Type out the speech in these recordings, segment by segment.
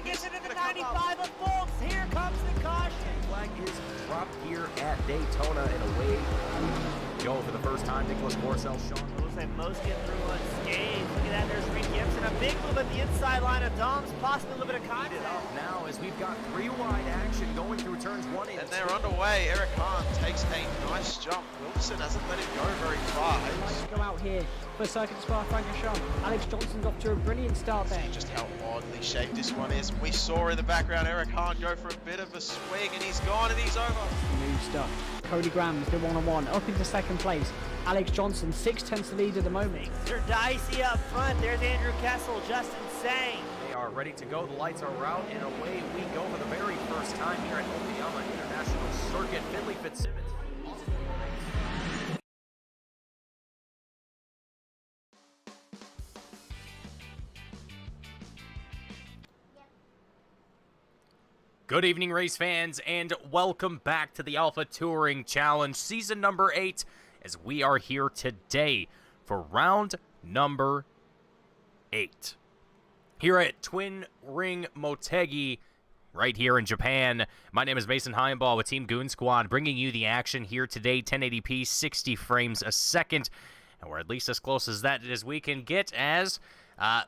gets into the 95 of Bolts. Here comes the caution. Flag is dropped here at Daytona, and away we go for the first time. Nicholas Porcel, Sean. Looks like most get through unscathed. Look at that, there's Reed Gibson. A big move at the inside line of Dom's, possibly a little bit of contact. Now, as we've got three wide action going through turns 1 and 2. And they're underway. Eric Hahn takes a nice jump. Wilson hasn't let him go very far. Go out here for Circuit Spa Francorchamps. Alex Johnson's off to a brilliant start there. Just how oddly shaped this one is. We saw in the background Eric Hahn go for a bit of a swing, and he's gone and he's over. New stuff. Cody Graham's the one-on-one up into second place. Alex Johnson 6/10 lead at the moment. They're dicey up front. There's Andrew Kessel, Justin Sang. They are ready to go. The lights are out, and away we go for the very first time here at Oklahoma International Circuit. Finley Fitzsimmons. Good evening, race fans, and welcome back to the Alpha Touring Challenge, season number 8, as we are here today for round number 8. Here at Twin Ring Motegi, right here in Japan. My name is Mason Heimball with Team Goon Squad, bringing you the action here today, 1080p, 60 frames a second, and we're at least as close as that as we can get, as,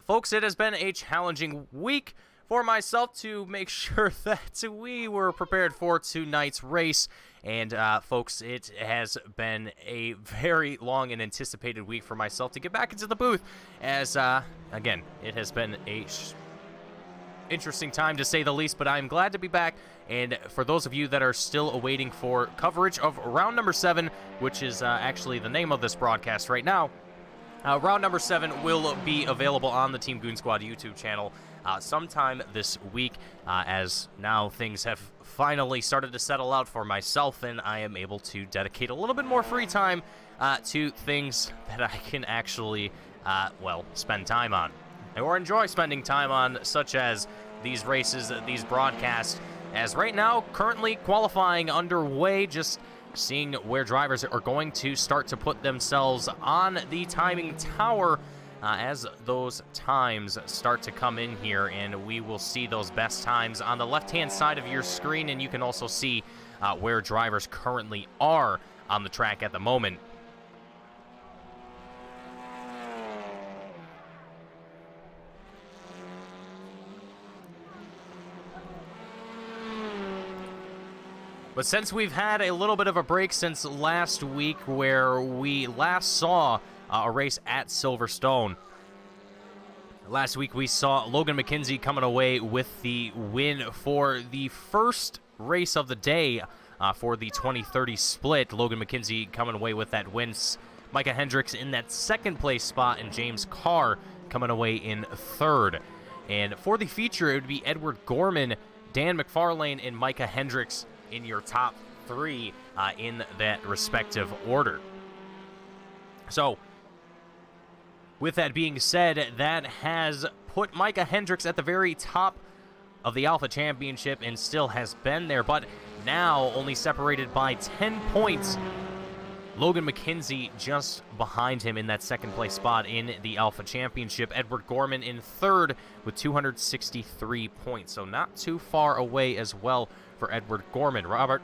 folks, it has been a challenging week for myself to make sure that we were prepared for tonight's race. And, folks, it has been a very long and anticipated week for myself to get back into the booth, as, again, it has been a interesting time to say the least, but I'm glad to be back. And for those of you that are still awaiting for coverage of round number 7, which is actually the name of this broadcast right now, round number 7 will be available on the Team Goon Squad YouTube channel sometime this week, as now things have finally started to settle out for myself, and I am able to dedicate a little bit more free time to things that I can actually, well, spend time on, or enjoy spending time on, such as these races, these broadcasts, as right now, currently qualifying underway, just seeing where drivers are going to start to put themselves on the timing tower as those times start to come in here, and we will see those best times on the left-hand side of your screen, and you can also see where drivers currently are on the track at the moment. But since we've had a little bit of a break since last week, where we last saw a race at Silverstone, last week we saw Logan McKenzie coming away with the win for the first race of the day for the 2030 split. Logan McKenzie coming away with that win. Micah Hendricks in that second place spot, and James Carr coming away in third. And for the feature, it would be Edward Gorman, Dan McFarlane, and Micah Hendricks in your top 3 in that respective order. So, with that being said, that has put Micah Hendricks at the very top of the Alpha Championship and still has been there, but now only separated by 10 points. Logan McKenzie just behind him in that second place spot in the Alpha Championship. Edward Gorman in third with 263 points, so not too far away as well for Edward Gorman. Robert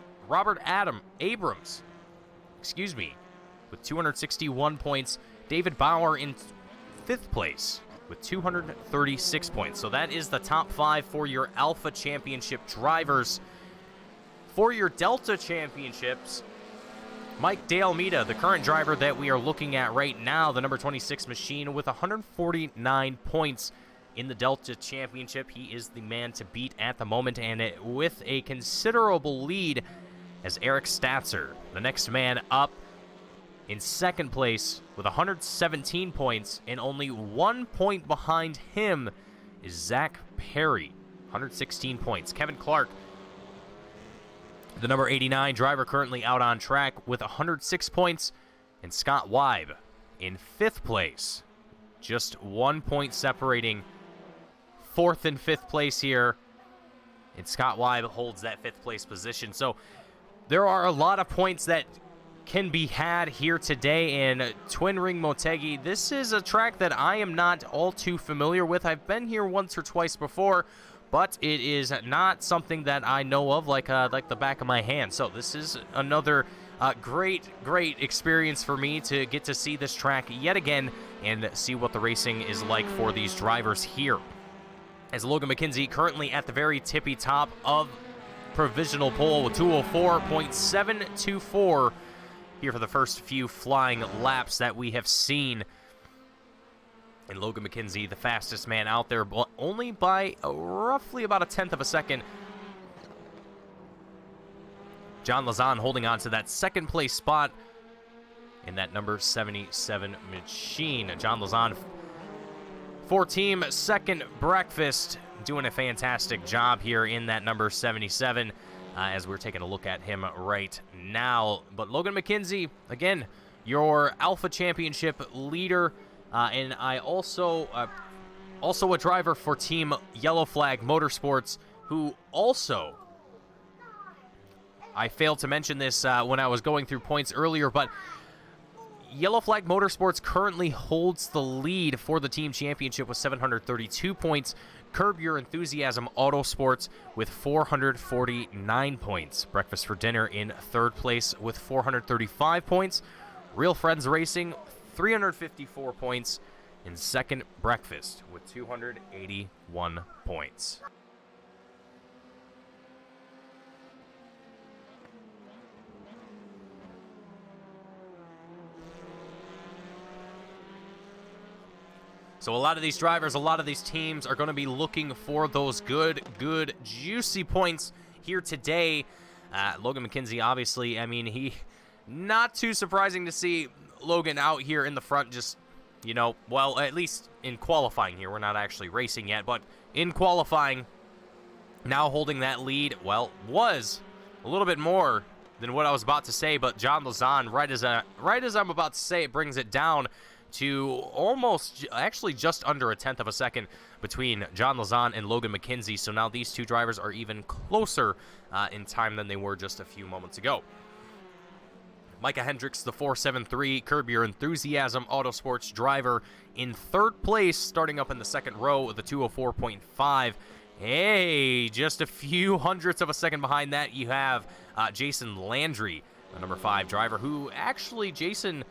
Abrams, with 261 points. David Bauer in 5th place with 236 points. So that is the top 5 for your Alpha Championship drivers. For your Delta Championships, Mike De Almeida, the current driver that we are looking at right now, the number 26 machine, with 149 points in the Delta Championship. He is the man to beat at the moment, and with a considerable lead as Eric Statzer, the next man up, in second place with 117 points, and only 1 point behind him is Zach Perry, 116 points. Kevin Clark, the number 89 driver, currently out on track with 106 points, and Scott Weib in 5th place, just 1 point separating 4th and 5th place here, and Scott Weib holds that 5th place position. So there are a lot of points that can be had here today in Twin Ring Motegi. This is a track that I am not all too familiar with. I've been here once or twice before, but it is not something that I know of like the back of my hand. So this is another great experience for me to get to see this track yet again and see what the racing is like for these drivers here. As Logan McKenzie currently at the very tippy top of provisional pole with 204.724 here for the first few flying laps that we have seen. And Logan McKenzie, the fastest man out there, but only by roughly about a tenth of a second. John Lazan holding on to that second place spot in that number 77 machine. John Lazan for Team Second Breakfast, doing a fantastic job here in that number 77 as we're taking a look at him right now. But Logan McKenzie, again, your Alpha Championship leader, and I also a driver for Team Yellow Flag Motorsports, who also, I failed to mention this when I was going through points earlier, but Yellow Flag Motorsports currently holds the lead for the team championship with 732 points. Curb Your Enthusiasm Autosports with 449 points. Breakfast for Dinner in third place with 435 points. Real Friends Racing, 354 points. In second, Breakfast with 281 points. So a lot of these drivers, a lot of these teams are going to be looking for those good, juicy points here today. Logan McKenzie, obviously, I mean, not too surprising to see Logan out here in the front, just, you know, well, at least in qualifying here. We're not actually racing yet, but in qualifying, now holding that lead, well, was a little bit more than what I was about to say, but John Lazan, right as I'm about to say it, brings it down to almost, actually just under a tenth of a second between John Lazan and Logan McKenzie. So now these two drivers are even closer in time than they were just a few moments ago. Micah Hendricks, the 473 Curb Your Enthusiasm Autosports driver, in third place, starting up in the second row with a 204.5. Hey, just a few hundredths of a second behind that, you have Jason Landry, the number 5 driver, who actually, Jason,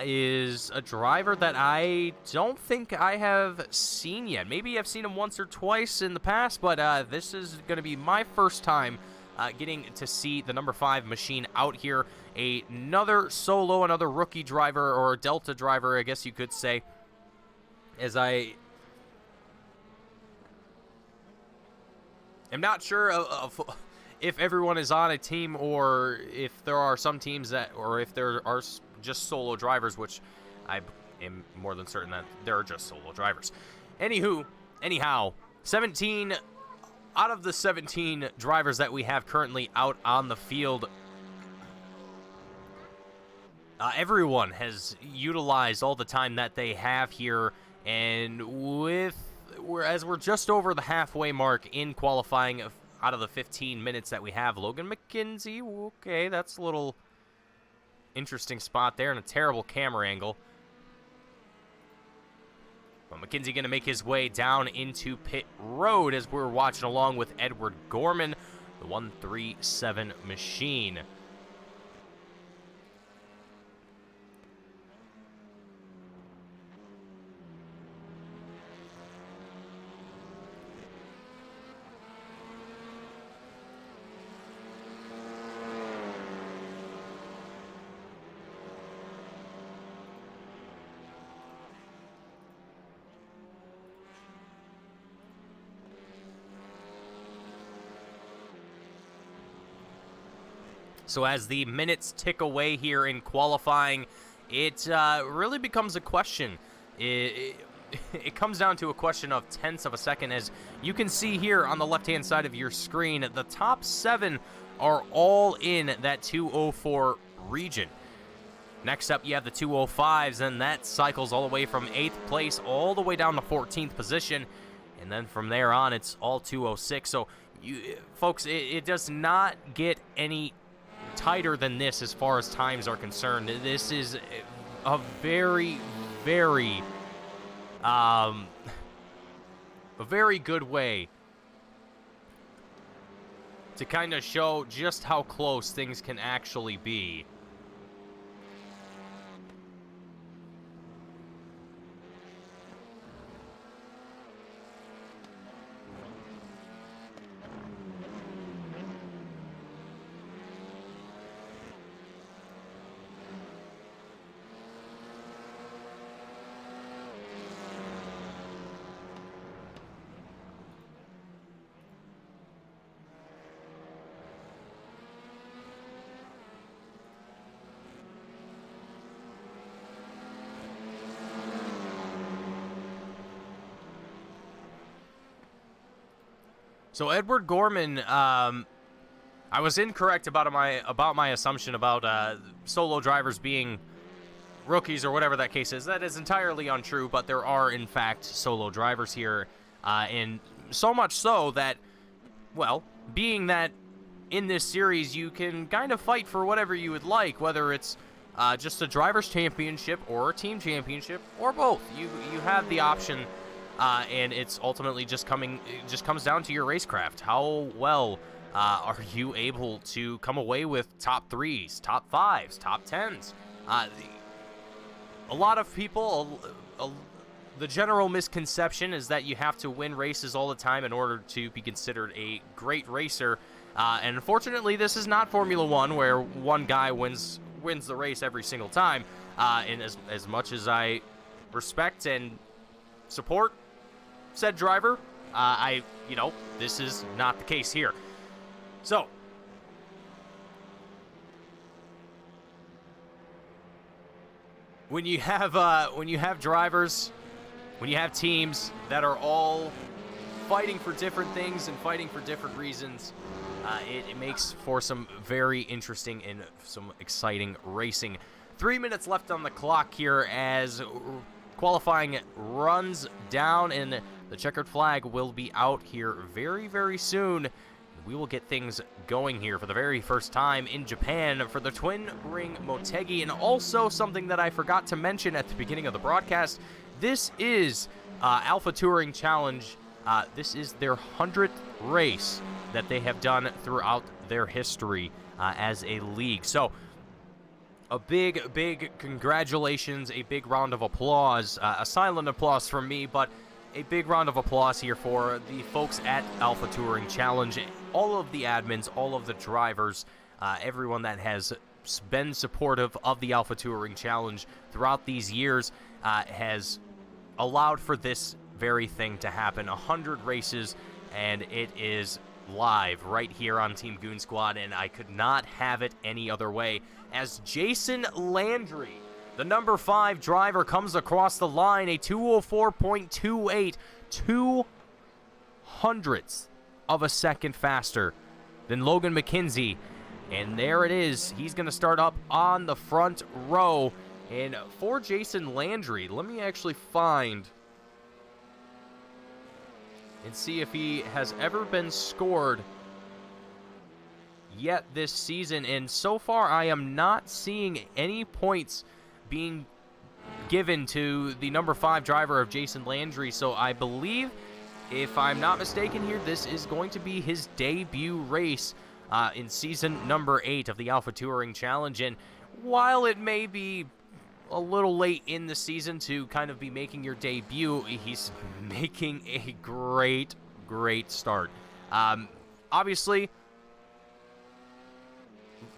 is a driver that I don't think I have seen yet. Maybe I've seen him once or twice in the past, but this is going to be my first time getting to see the number 5 machine out here. Another solo, another rookie driver, or Delta driver, I guess you could say, as I am not sure of if everyone is on a team, or if there are some teams that, or if there are just solo drivers, which I am more than certain that there are just solo drivers. Anyhow, 17 out of the 17 drivers that we have currently out on the field, everyone has utilized all the time that they have here, and as we're just over the halfway mark in qualifying out of the 15 minutes that we have, Logan McKenzie, okay, that's a little interesting spot there and a terrible camera angle. But McKenzie going to make his way down into pit road as we're watching along with Edward Gorman, the 137 machine. So as the minutes tick away here in qualifying, it really becomes a question. It comes down to a question of tenths of a second. As you can see here on the left-hand side of your screen, the top 7 are all in that 204 region. Next up, you have the 205s, and that cycles all the way from 8th place all the way down to 14th position. And then from there on, it's all 206. So, folks, it does not get any tighter than this as far as times are concerned. This is a very good way to kind of show just how close things can actually be. So Edward Gorman, I was incorrect about my assumption about solo drivers being rookies or whatever that case is. That is entirely untrue, but there are in fact solo drivers here, and so much so that, well, being that in this series you can kind of fight for whatever you would like, whether it's just a driver's championship or a team championship or both. You have the option. And it's ultimately it just comes down to your racecraft. How well are you able to come away with top 3s, top 5s, top 10s? A lot of people, the general misconception is that you have to win races all the time in order to be considered a great racer. And unfortunately, this is not Formula One, where one guy wins the race every single time. And as much as I respect and support said driver, this is not the case here. So, when you have drivers, when you have teams that are all fighting for different things and fighting for different reasons, it makes for some very interesting and some exciting racing. 3 minutes left on the clock here as qualifying runs down, and the checkered flag will be out here very, very soon. We will get things going here for the very first time in Japan for the Twin Ring Motegi. And also something that I forgot to mention at the beginning of the broadcast, this is Alpha Touring Challenge. This is their 100th race that they have done throughout their history as a league. So a big, big congratulations, a big round of applause, a silent applause from me, but a big round of applause here for the folks at Alpha Touring Challenge, all of the admins, all of the drivers, everyone that has been supportive of the Alpha Touring Challenge throughout these years has allowed for this very thing to happen. 100 races, and it is live right here on Team Goon Squad, and I could not have it any other way. As Jason Landry, the number 5 driver, comes across the line, a 204.28, 2/100ths of a second faster than Logan McKenzie. And there it is. He's going to start up on the front row. And for Jason Landry, let me actually find and see if he has ever been scored yet this season. And so far, I am not seeing any points being given to the number 5 driver of Jason Landry. So I believe, if I'm not mistaken here, this is going to be his debut race in season number 8 of the Alpha Touring Challenge. And while it may be a little late in the season to kind of be making your debut, he's making a great, great start. Obviously,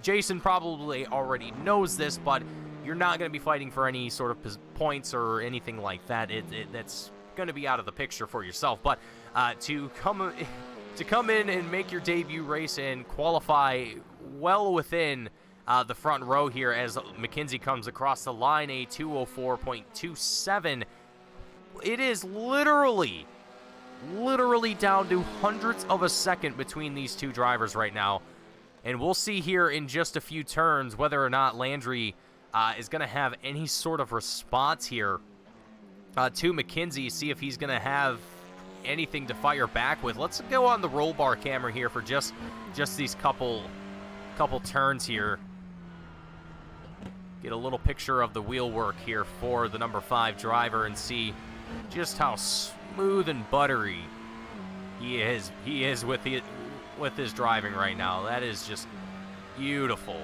Jason probably already knows this, but you're not going to be fighting for any sort of points or anything like that. That's going to be out of the picture for yourself. But to come in and make your debut race and qualify well within the front row here as McKenzie comes across the line, a 204.27. It is literally down to hundredths of a second between these two drivers right now. And we'll see here in just a few turns whether or not Landry is going to have any sort of response here to McKenzie, see if he's going to have anything to fire back with. Let's go on the roll bar camera here for just these couple turns here. Get a little picture of the wheel work here for the number 5 driver and see just how smooth and buttery he is with with his driving right now. That is just beautiful.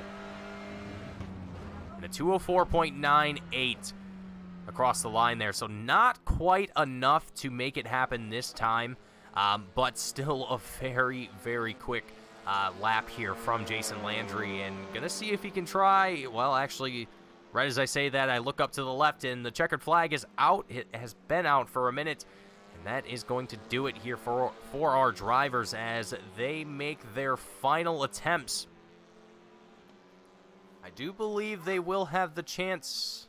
And a 204.98 across the line there. So not quite enough to make it happen this time, but still a very, very quick lap here from Jason Landry. And going to see if he can try, well, actually, right as I say that, I look up to the left, and the checkered flag is out. It has been out for a minute. And that is going to do it here for our drivers as they make their final attempts. I do believe they will have the chance.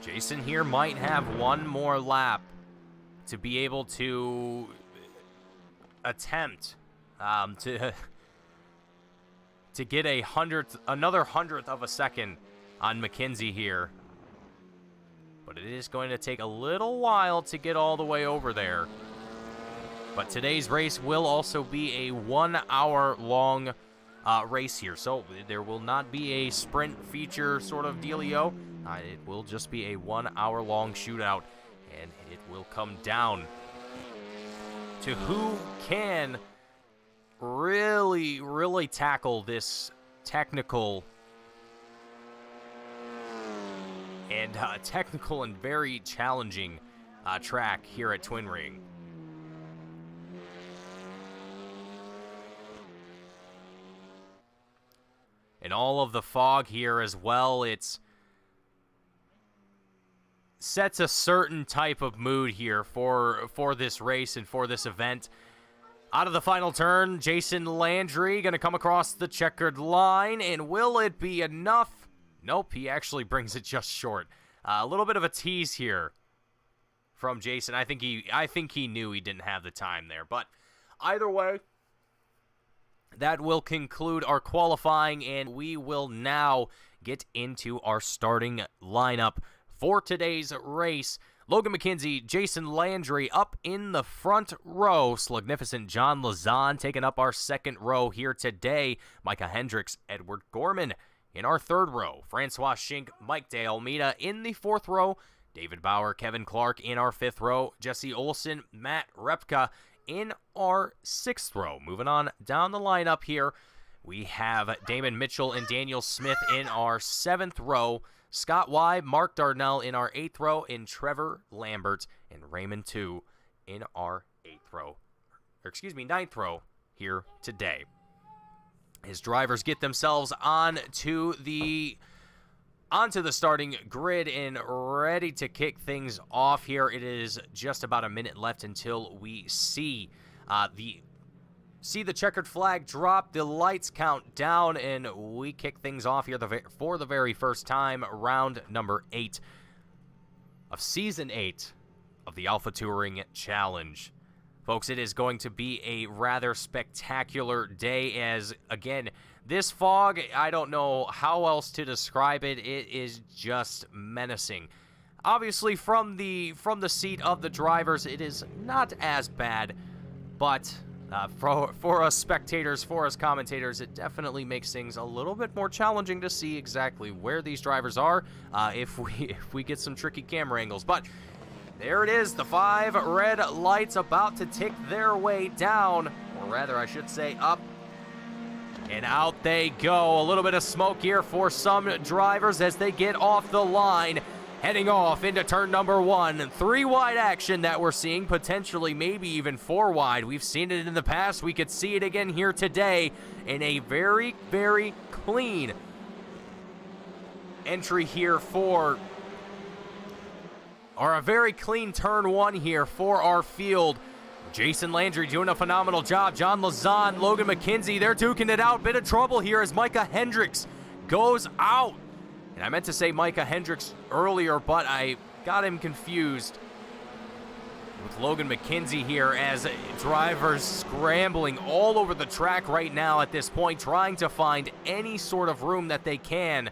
Jason here might have one more lap to be able to attempt to get another hundredth of a second on McKenzie here. But it is going to take a little while to get all the way over there. But today's race will also be a 1 hour long race here. So there will not be a sprint feature sort of dealio. It will just be a 1 hour long shootout. And it will come down to who can really tackle this technical and very challenging track here at Twin Ring. And all of the fog here as well, it sets a certain type of mood here for this race and for this event. Out of the final turn, Jason Landry going to come across the checkered line, and will it be enough? Nope, he actually brings it just short. A little bit of a tease here from Jason. I think he knew he didn't have the time there, but either way, that will conclude our qualifying, and we will now get into our starting lineup for today's race. Logan McKenzie, Jason Landry up in the front row. Slugnificent John Lazan taking up our second row here today. Micah Hendricks, Edward Gorman in our third row. Francois Schink, Mike De Almeida in the fourth row. David Bauer, Kevin Clark in our fifth row. Jesse Olson, Matt Repka in our sixth row. Moving on down the lineup here, we have Damon Mitchell and Daniel Smith in our seventh row. Scott Wybe, Mark Darnell in our eighth row, and Trevor Lambert and Raymond Tu in our ninth row here today. His drivers get themselves onto the starting grid and ready to kick things off here. It is just about a minute left until we see the checkered flag drop, the lights count down, and we kick things off here for the very first time, round number 8 of Season 8 of the Alpha Touring Challenge. Folks, it is going to be a rather spectacular day as, again, this fog, I don't know how else to describe it. It is just menacing. Obviously, from the seat of the drivers, it is not as bad, but for us spectators, for us commentators, it definitely makes things a little bit more challenging to see exactly where these drivers are if we get some tricky camera angles. But there it is, the 5 red lights about to tick their way down, or rather I should say up, and out they go. A little bit of smoke here for some drivers as they get off the line, heading off into turn number 1. 3 wide action that we're seeing, potentially maybe even 4 wide. We've seen it in the past. We could see it again here today in a very, very clean entry here or a very clean turn 1 here for our field. Jason Landry doing a phenomenal job. John Lazan, Logan McKenzie, they're duking it out. Bit of trouble here as Micah Hendricks goes out. And I meant to say Micah Hendricks earlier, but I got him confused with Logan McKenzie here as drivers scrambling all over the track right now at this point, trying to find any sort of room that they can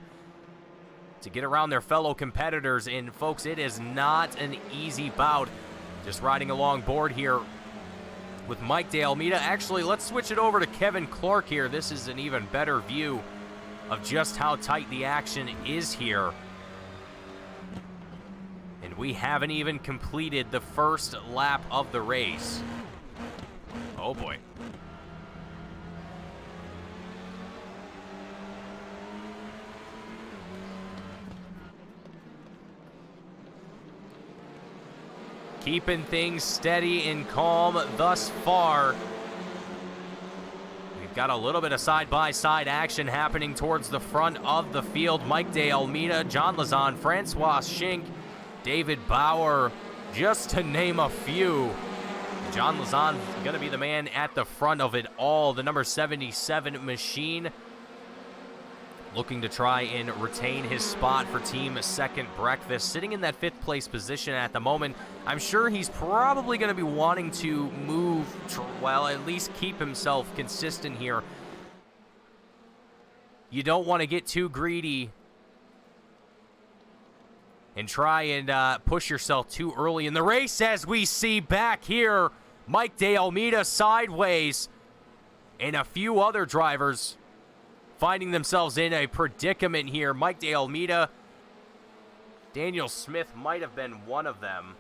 to get around their fellow competitors. And folks, it is not an easy bout. Just riding along board here with Mike De Almeida. Actually, let's switch it over to Kevin Clark here. This is an even better view of just how tight the action is here. And we haven't even completed the first lap of the race. Oh boy. Keeping things steady and calm thus far. We've got a little bit of side-by-side action happening towards the front of the field. Mike De Almeida, John Lazan, Francois Schink, David Bauer, just to name a few. John Lazan going to be the man at the front of it all. The number 77 machine looking to try and retain his spot for Team Second Breakfast. Sitting in that 5th place position at the moment. I'm sure he's probably going to be wanting to move, well, at least keep himself consistent here. You don't want to get too greedy and try and push yourself too early in the race, as we see back here Mike De Almeida sideways and a few other drivers finding themselves in a predicament here. Mike De Almeida, Daniel Smith might have been one of them.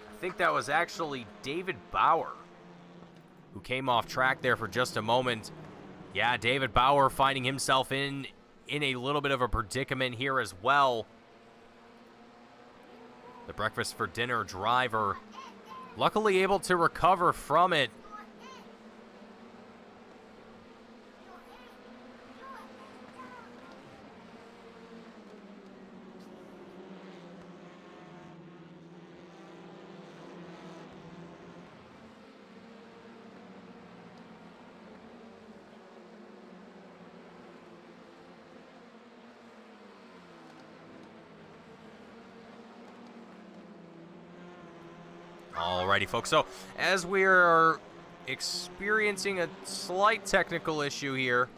I think that was actually David Bauer who came off track there for just a moment. Yeah, David Bauer finding himself in a little bit of a predicament here as well. The breakfast for dinner driver luckily able to recover from it. Alrighty, folks. So, as we're experiencing a slight technical issue here,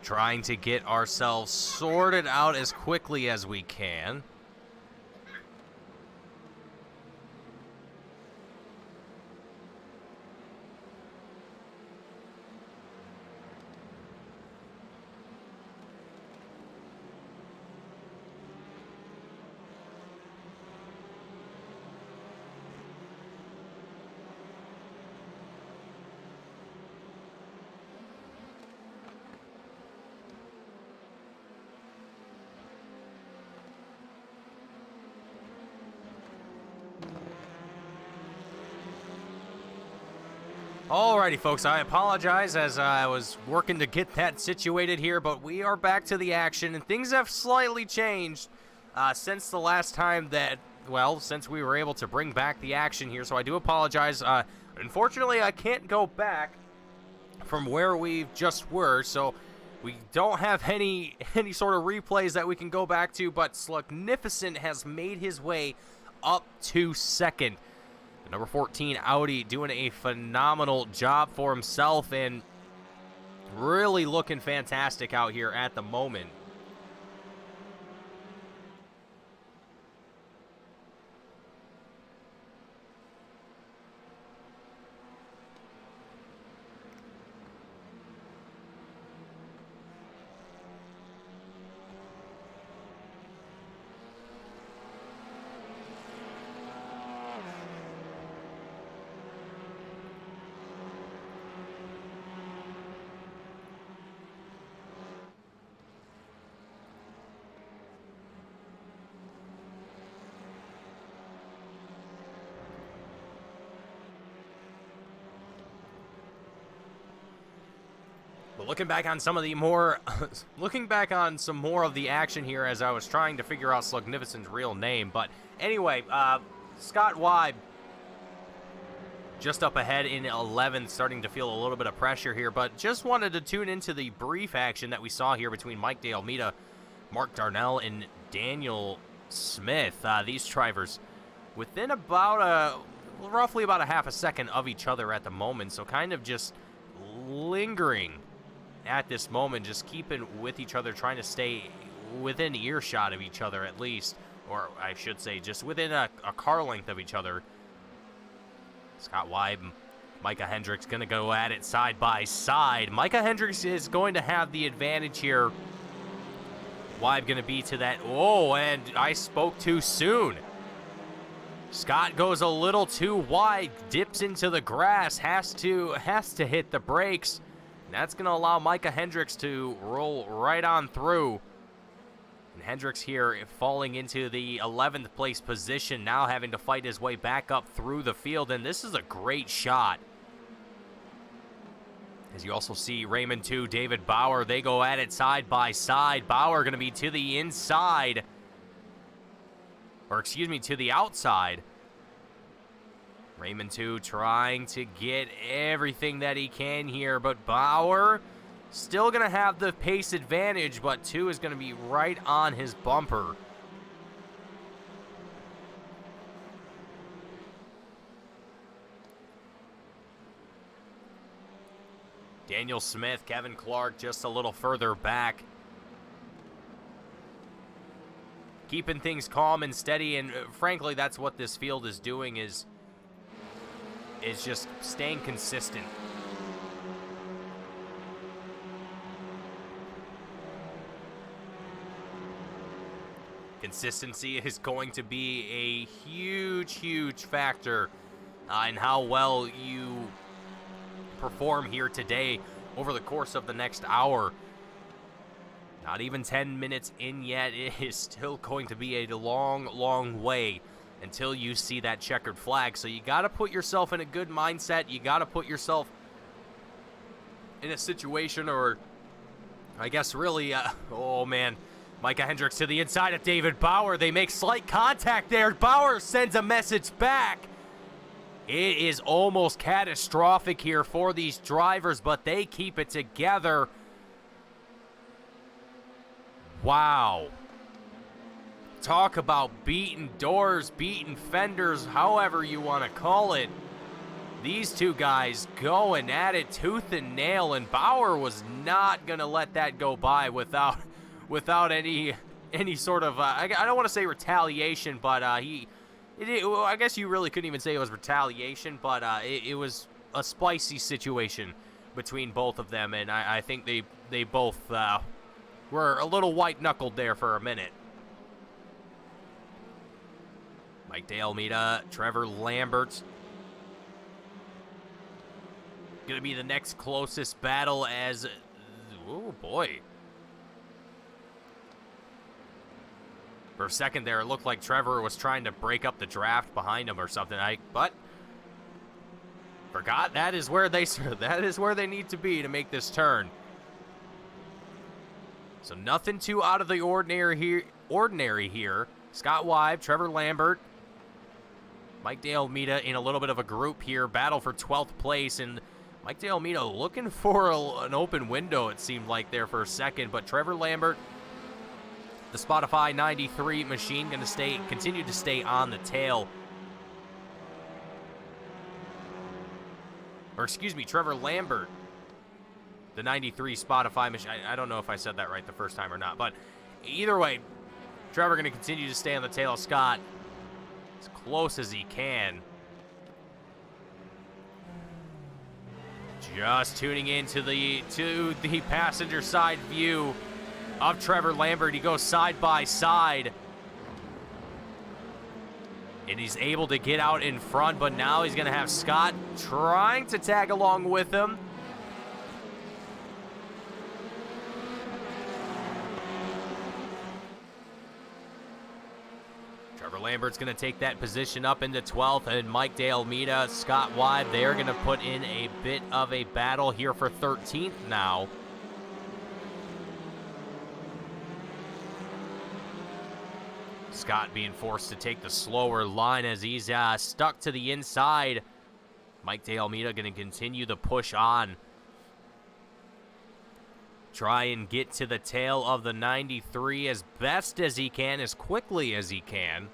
trying to get ourselves sorted out as quickly as we can. Alrighty, folks, I apologize as I was working to get that situated here, but we are back to the action, and things have slightly changed since the last time that, well, since we were able to bring back the action here, so I do apologize. Unfortunately, I can't go back from where we just were, so we don't have any sort of replays that we can go back to, but Slugnificent has made his way up to second. Number 14, Audi, doing a phenomenal job for himself and really looking fantastic out here at the moment. But looking back on some of the more, some more of the action here as I was trying to figure out Slugnificent's real name. But anyway, Scott Weib just up ahead in 11th, starting to feel a little bit of pressure here. But just wanted to tune into the brief action that we saw here between Mike De Almeida, Mark Darnell, and Daniel Smith. These drivers within about roughly about a half a second of each other at the moment, so kind of just lingering at this moment, just keeping with each other, trying to stay within earshot of each other at least, or I should say just within a car length of each other. Scott Weib, Micah Hendricks going to go at it side by side. Micah Hendricks is going to have the advantage here. Weib going to be to that. Oh, and I spoke too soon. Scott goes a little too wide, dips into the grass, has to hit the brakes. That's going to allow Micah Hendricks to roll right on through. And Hendricks here falling into the 11th place position, now having to fight his way back up through the field. And this is a great shot. As you also see Raymond 2, David Bauer, they go at it side by side. Bauer going to be to the inside. Or excuse me, to the outside. Raymond 2 trying to get everything that he can here, but Bauer still going to have the pace advantage, but 2 is going to be right on his bumper. Daniel Smith, Kevin Clark just a little further back. Keeping things calm and steady, and frankly, that's what this field is doing, is just staying consistent. Consistency is going to be a huge, huge factor in how well you perform here today over the course of the next hour. Not even 10 minutes in yet. It is still going to be a long, long way until you see that checkered flag. So you got to put yourself in a good mindset. You got to put yourself in a situation, or I guess really, oh man, Micah Hendricks to the inside of David Bauer. They make slight contact there. Bauer sends a message back. It is almost catastrophic here for these drivers, but they keep it together. Wow. Talk about beating doors, beating fenders, however you want to call it. These two guys going at it tooth and nail, and Bauer was not going to let that go by without any sort of, I don't want to say retaliation, but I guess you really couldn't even say it was retaliation, but it was a spicy situation between both of them, and I think they both were a little white-knuckled there for a minute. Mike De Almeida, Trevor Lambert. Going to be the next closest battle as... Oh, boy. For a second there, it looked like Trevor was trying to break up the draft behind him or something. But forgot that is where they need to be to make this turn. So nothing too out of the ordinary here. Scott Weib, Trevor Lambert, Mike De Almeida in a little bit of a group here. Battle for 12th place, and Mike De Almeida looking for an open window, it seemed like there for a second. But Trevor Lambert, the Spotify 93 machine, going to continue to stay on the tail. Or excuse me, Trevor Lambert, the 93 Spotify machine. I don't know if I said that right the first time or not, but either way, Trevor going to continue to stay on the tail of Scott as close as he can. Just tuning into the passenger side view of Trevor Lambert. He goes side by side, and he's able to get out in front, but now he's going to have Scott trying to tag along with him. Trevor Lambert's going to take that position up into 12th, and Mike De Almeida, Scott Weib, they're going to put in a bit of a battle here for 13th now. Scott being forced to take the slower line as he's stuck to the inside. Mike De Almeida going to continue the push on. Try and get to the tail of the 93 as best as he can, as quickly as he can.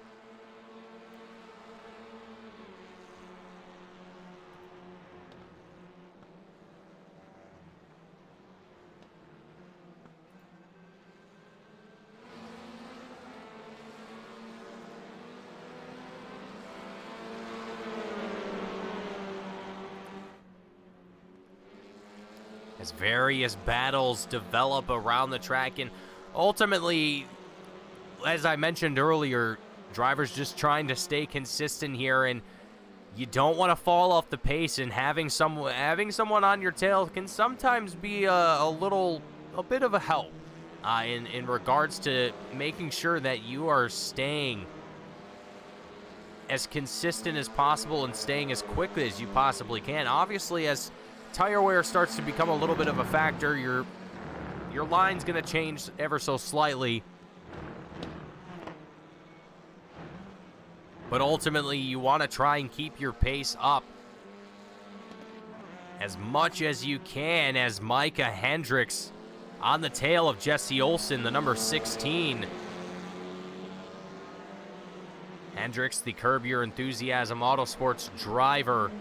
as various battles develop around the track. And ultimately, as I mentioned earlier, drivers just trying to stay consistent here, and you don't want to fall off the pace, and having someone on your tail can sometimes be a bit of a help in regards to making sure that you are staying as consistent as possible and staying as quickly as you possibly can. Obviously, as tire wear starts to become a little bit of a factor, your line's going to change ever so slightly. But ultimately, you want to try and keep your pace up as much as you can, as Micah Hendricks on the tail of Jesse Olsen, the number 16. Hendricks, the Curb Your Enthusiasm Autosports driver.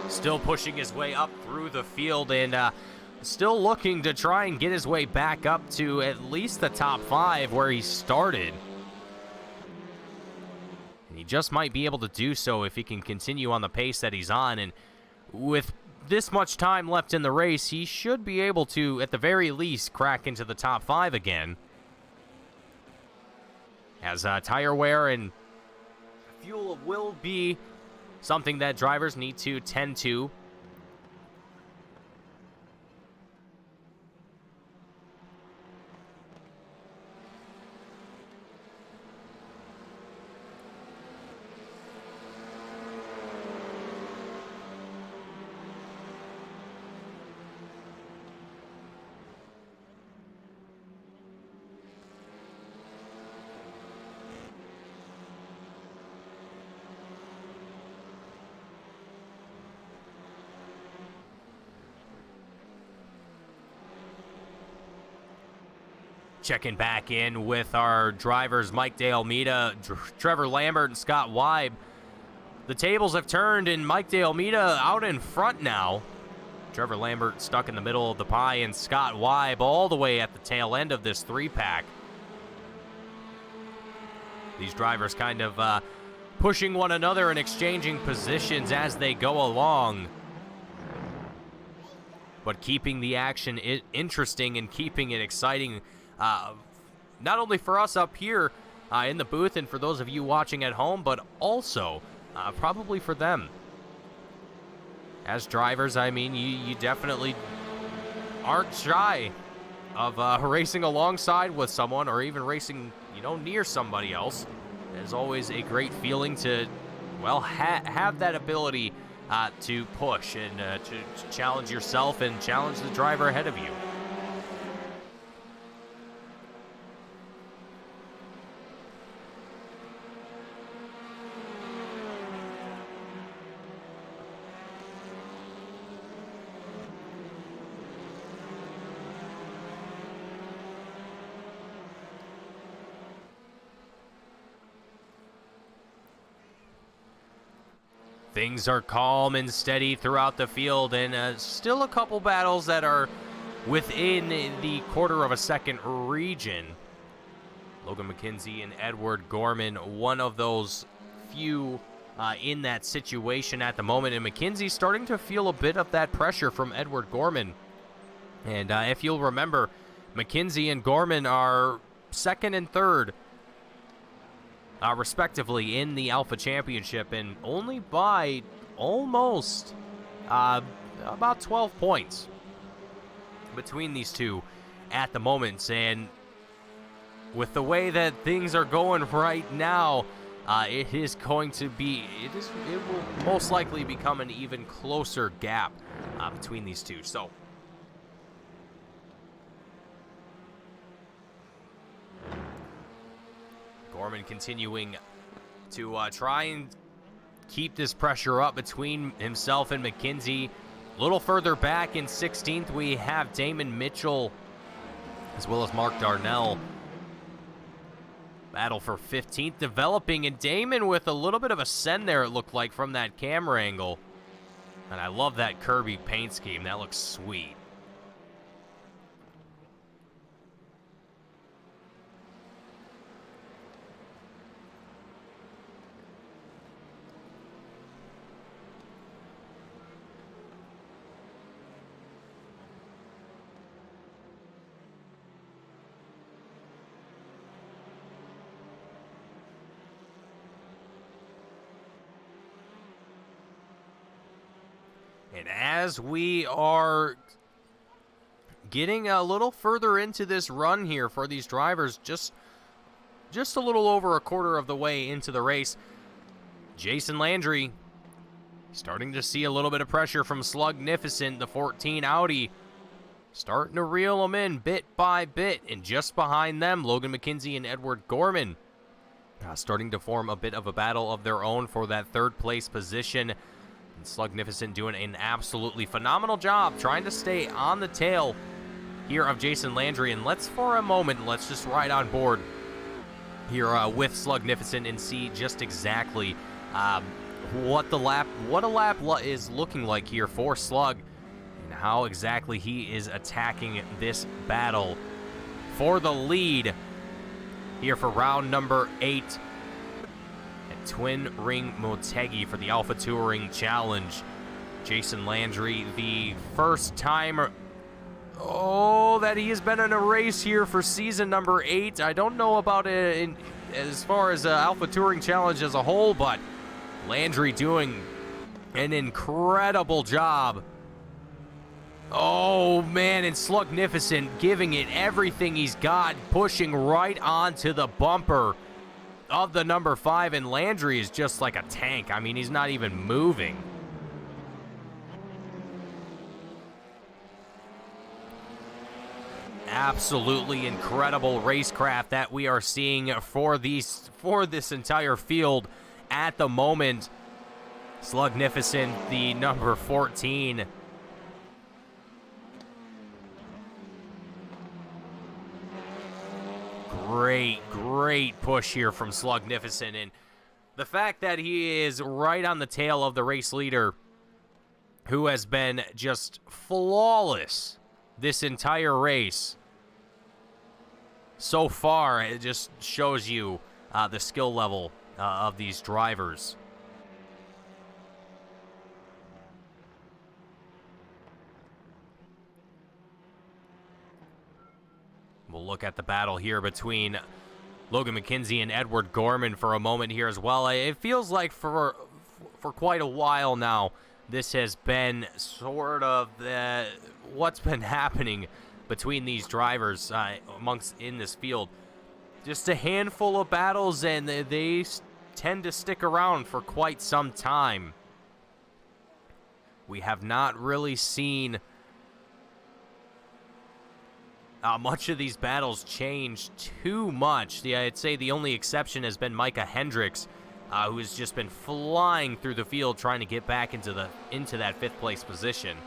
Still pushing his way up through the field, and still looking to try and get his way back up to at least the top 5 where he started. And he just might be able to do so if he can continue on the pace that he's on. And with this much time left in the race, he should be able to, at the very least, crack into the top 5 again. As tire wear and fuel will be something that drivers need to tend to. Checking back in with our drivers, Mike De Almeida, Trevor Lambert, and Scott Weib. The tables have turned, and Mike De Almeida out in front now. Trevor Lambert stuck in the middle of the pie, and Scott Weib all the way at the tail end of this 3-pack. These drivers kind of pushing one another and exchanging positions as they go along, but keeping the action interesting and keeping it exciting. Not only for us up here in the booth and for those of you watching at home, but also probably for them. As drivers, I mean, you definitely aren't shy of racing alongside with someone or even racing, near somebody else. It's always a great feeling to, well, have that ability to push and to challenge yourself and challenge the driver ahead of you. Things are calm and steady throughout the field, and still a couple battles that are within the quarter of a second region. Logan McKenzie and Edward Gorman, one of those few in that situation at the moment, and McKenzie's starting to feel a bit of that pressure from Edward Gorman. And if you'll remember, McKenzie and Gorman are second and third respectively in the Alpha Championship, and only by almost about 12 points between these two at the moment. And with the way that things are going right now, it will most likely become an even closer gap between these two. So Gorman continuing to try and keep this pressure up between himself and McKenzie. A little further back in 16th, we have Damon Mitchell as well as Mark Darnell. Battle for 15th developing, and Damon with a little bit of a send there, it looked like, from that camera angle. And I love that Kirby paint scheme. That looks sweet. And as we are getting a little further into this run here for these drivers, just a little over a quarter of the way into the race, Jason Landry starting to see a little bit of pressure from Slugnificent, the 14 Audi, starting to reel them in bit by bit. And just behind them, Logan McKenzie and Edward Gorman starting to form a bit of a battle of their own for that third place position. Slugnificent doing an absolutely phenomenal job trying to stay on the tail here of Jason Landry. And for a moment, let's just ride on board here with Slugnificent and see just exactly what a lap is looking like here for Slug, and how exactly he is attacking this battle for the lead here for round number 8. Twin Ring Motegi for the Alpha Touring Challenge. Jason Landry, the first time that he has been in a race here for season number 8. I don't know about it as far as Alpha Touring Challenge as a whole, but Landry doing an incredible job. Oh man, and Slugnificent giving it everything he's got, pushing right onto the bumper of the number 5, and Landry is just like a tank. I mean, he's not even moving. Absolutely incredible racecraft that we are seeing for this entire field at the moment. Slugnificent, the number 14. Great push here from Slugnificent, and the fact that he is right on the tail of the race leader, who has been just flawless this entire race so far, it just shows you the skill level of these drivers. We'll look at the battle here between Logan McKenzie and Edward Gorman for a moment here as well. It feels like for quite a while now, this has been sort of what's been happening between these drivers in this field. Just a handful of battles, and they tend to stick around for quite some time. We have not really seen much of these battles change too much. I'd say the only exception has been Micah Hendricks, who has just been flying through the field trying to get back into that 5th place position.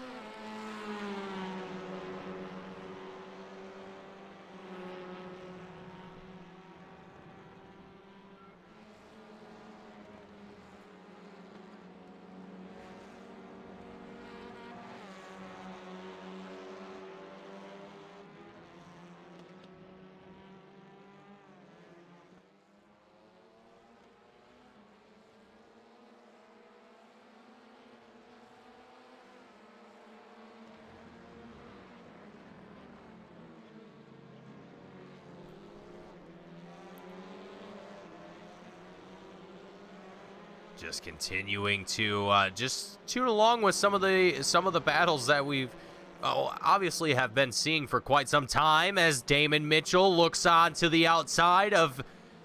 Just continuing to just tune along with some of the battles that we've obviously have been seeing for quite some time, as Damon Mitchell looks on to the outside of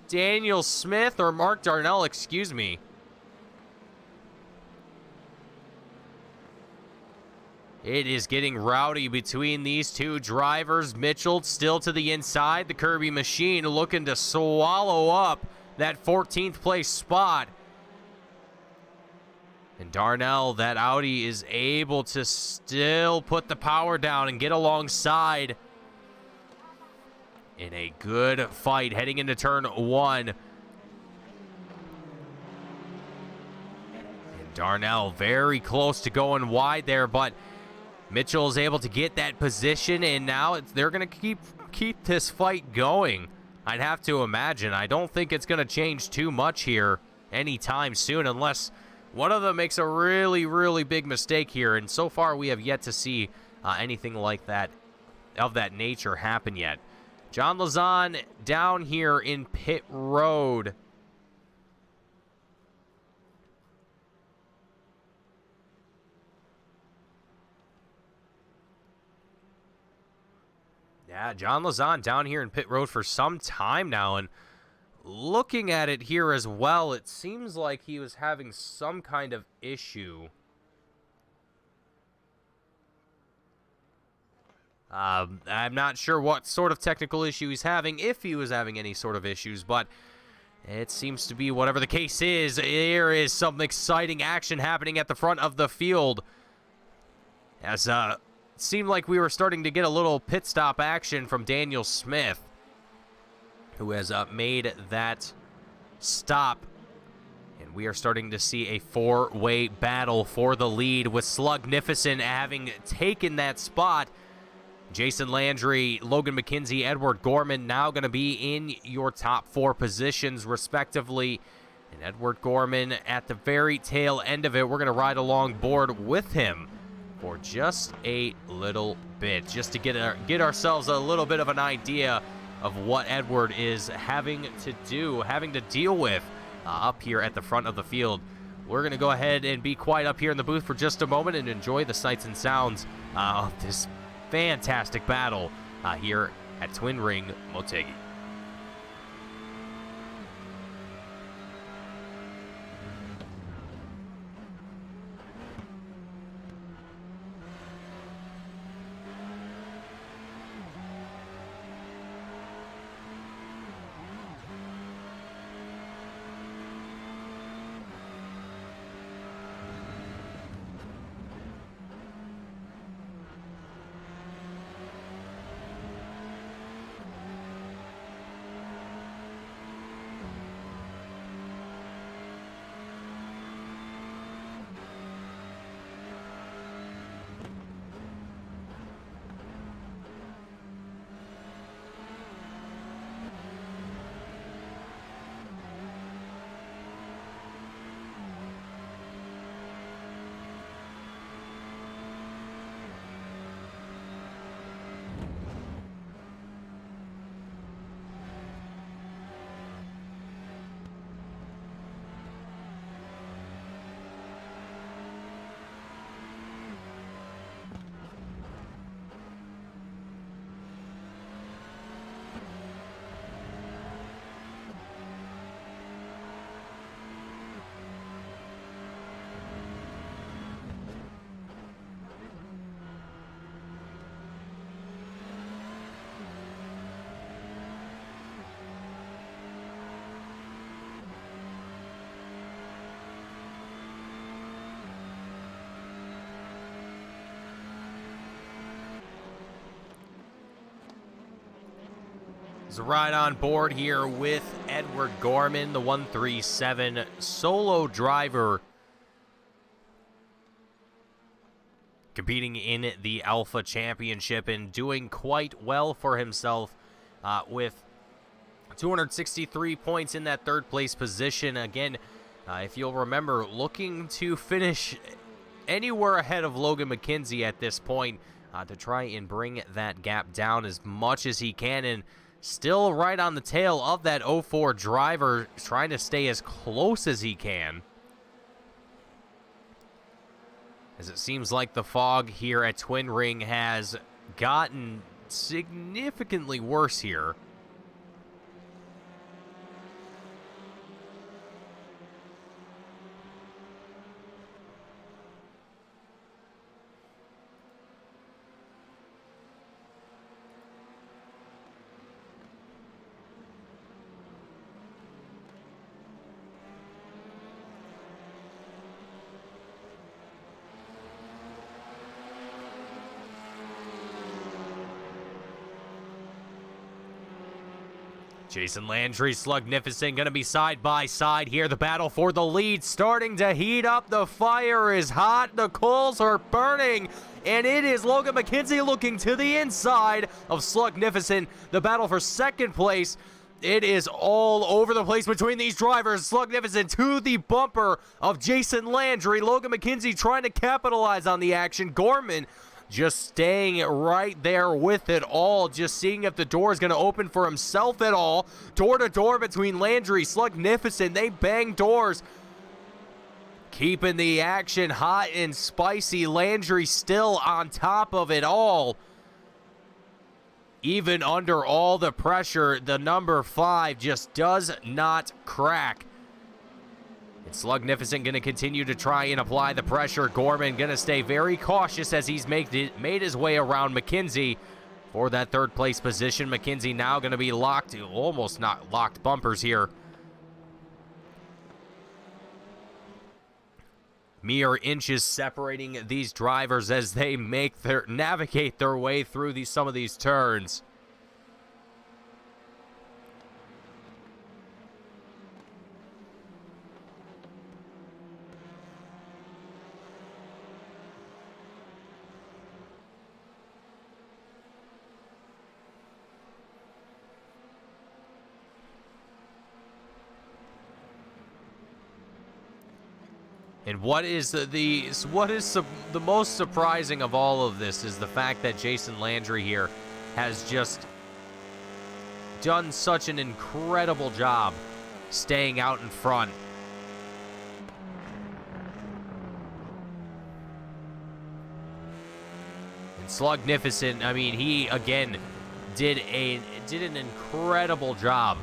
Daniel Smith, or Mark Darnell, excuse me. It is getting rowdy between these two drivers. Mitchell still to the inside. The Kirby machine looking to swallow up that 14th place spot. And Darnell, that Audi, is able to still put the power down and get alongside in a good fight heading into turn 1. And Darnell very close to going wide there, but Mitchell is able to get that position, and now they're going to keep this fight going. I'd have to imagine. I don't think it's going to change too much here anytime soon unless one of them makes a really, really big mistake here, and so far we have yet to see anything like that, of that nature, happen yet. John Lazan down here in pit road. Yeah, John Lazan down here in pit road for some time now, and looking at it here as well, it seems like he was having some kind of issue. I'm not sure what sort of technical issue he's having, if he was having any sort of issues, but it seems to be whatever the case is. There is some exciting action happening at the front of the field. As it seemed like we were starting to get a little pit stop action from Daniel Smith, who has made that stop. And we are starting to see a four-way battle for the lead, with Slugnificent having taken that spot. Jason Landry, Logan McKenzie, Edward Gorman now going to be in your top four positions, respectively. And Edward Gorman at the very tail end of it. We're going to ride along board with him for just a little bit, just to get ourselves a little bit of an idea of what Edward is having to deal with up here at the front of the field. We're going to go ahead and be quiet up here in the booth for just a moment and enjoy the sights and sounds of this fantastic battle here at Twin Ring Motegi. There's a ride on board here with Edward Gorman, the 137 solo driver, competing in the Alpha Championship and doing quite well for himself with 263 points in that third place position. Again, if you'll remember, looking to finish anywhere ahead of Logan McKenzie at this point to try and bring that gap down as much as he can, and still right on the tail of that 04 driver, trying to stay as close as he can. As it seems like the fog here at Twin Ring has gotten significantly worse here. Jason Landry, Slugnificent going to be side by side here. The battle for the lead starting to heat up. The fire is hot. The coals are burning. And it is Logan McKenzie looking to the inside of Slugnificent. The battle for second place. It is all over the place between these drivers. Slugnificent to the bumper of Jason Landry. Logan McKenzie trying to capitalize on the action. Gorman just staying right there with it all, just seeing if the door is going to open for himself at all. Door to door between Landry, Slugnificent. They bang doors, keeping the action hot and spicy. Landry still on top of it all. Even under all the pressure, the number 5 just does not crack. And Slugnificent going to continue to try and apply the pressure. Gorman going to stay very cautious as he's made his way around McKenzie for that third place position. McKenzie now going to be locked, almost not locked bumpers here. Mere inches separating these drivers as they navigate their way through some of these turns. And what is the most surprising of all of this is the fact that Jason Landry here has just done such an incredible job staying out in front. And Slugnificent, I mean, he again did an incredible job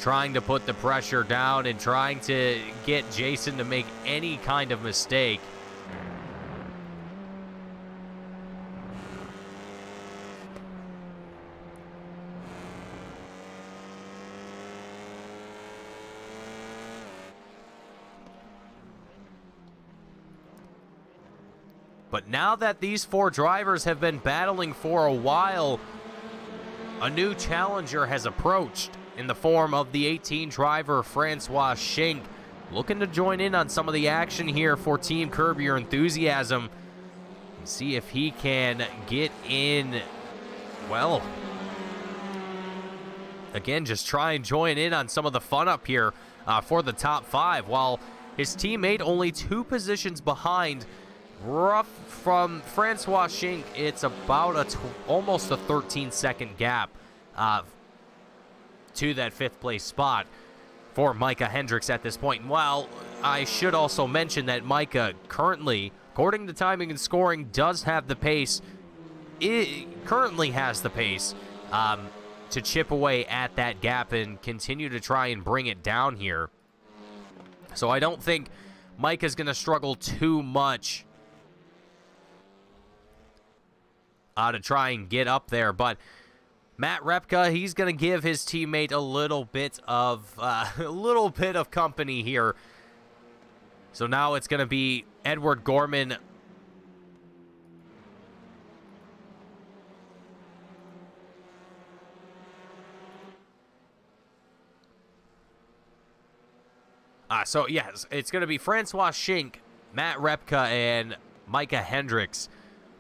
trying to put the pressure down and trying to get Jason to make any kind of mistake. But now that these 4 drivers have been battling for a while, a new challenger has approached in the form of the 18 driver Francois Schenk, looking to join in on some of the action here for Team Curb Your Enthusiasm and see if he can get in, well, again, just try and join in on some of the fun up here for the top 5, while his teammate only 2 positions behind. Rough from Francois Schenk, it's about almost a 13-second gap to that 5th place spot for Micah Hendricks at this point. Well, I should also mention that Micah currently, according to timing and scoring, does have the pace. It currently has the pace to chip away at that gap and continue to try and bring it down here. So I don't think Micah's going to struggle too much to try and get up there, but Matt Repka, he's going to give his teammate a little bit of company here. So now it's going to be Edward Gorman. So yes, it's going to be Francois Schenk, Matt Repka, and Micah Hendricks,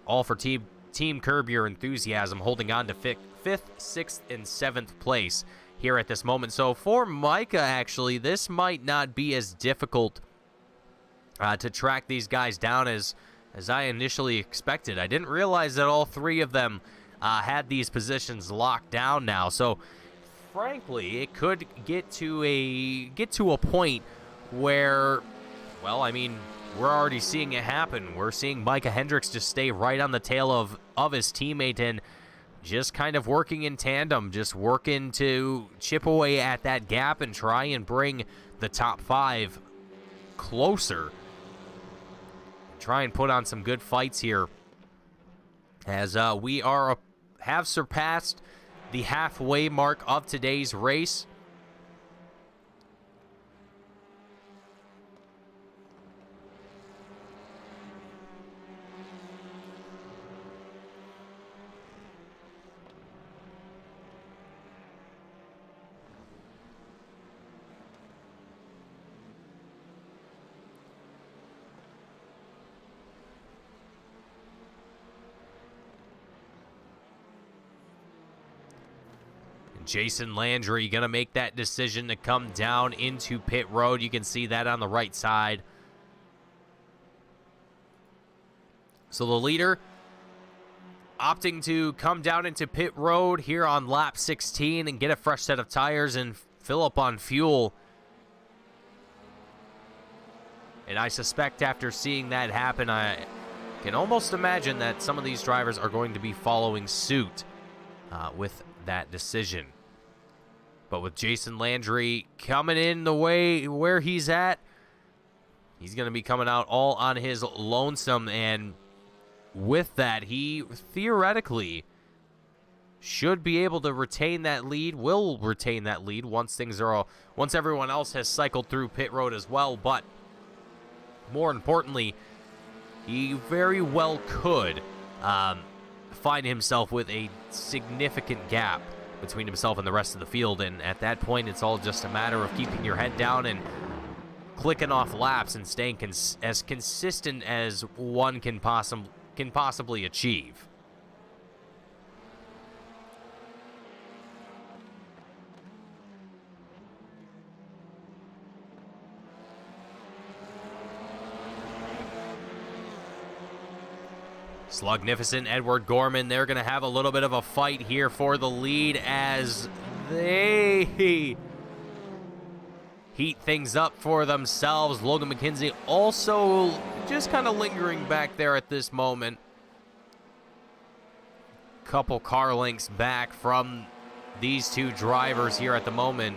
all for Team Curb Your Enthusiasm, holding on to 5th, 6th, and 7th place here at this moment. So for Micah, actually, this might not be as difficult to track these guys down as I initially expected. I didn't realize that all 3 of them had these positions locked down now. So frankly, it could get to a point where, well, I mean, we're already seeing it happen. We're seeing Micah Hendricks just stay right on the tail of his teammate and just kind of working in tandem, just working to chip away at that gap and try and bring the top 5 closer. Try and put on some good fights here as we have surpassed the halfway mark of today's race. Jason Landry going to make that decision to come down into pit road. You can see that on the right side. So the leader opting to come down into pit road here on lap 16 and get a fresh set of tires and fill up on fuel. And I suspect after seeing that happen, I can almost imagine that some of these drivers are going to be following suit with that decision. But with Jason Landry coming in the way where he's at, he's going to be coming out all on his lonesome, and with that, he theoretically should be able to retain that lead, will retain that lead once everyone else has cycled through pit road as well. But more importantly, he very well could find himself with a significant gap between himself and the rest of the field, and at that point, it's all just a matter of keeping your head down and clicking off laps and staying as consistent as one can possibly achieve. Slugnificent, Edward Gorman, they're going to have a little bit of a fight here for the lead as they heat things up for themselves. Logan McKenzie also just kind of lingering back there at this moment. Couple car lengths back from these two drivers here at the moment.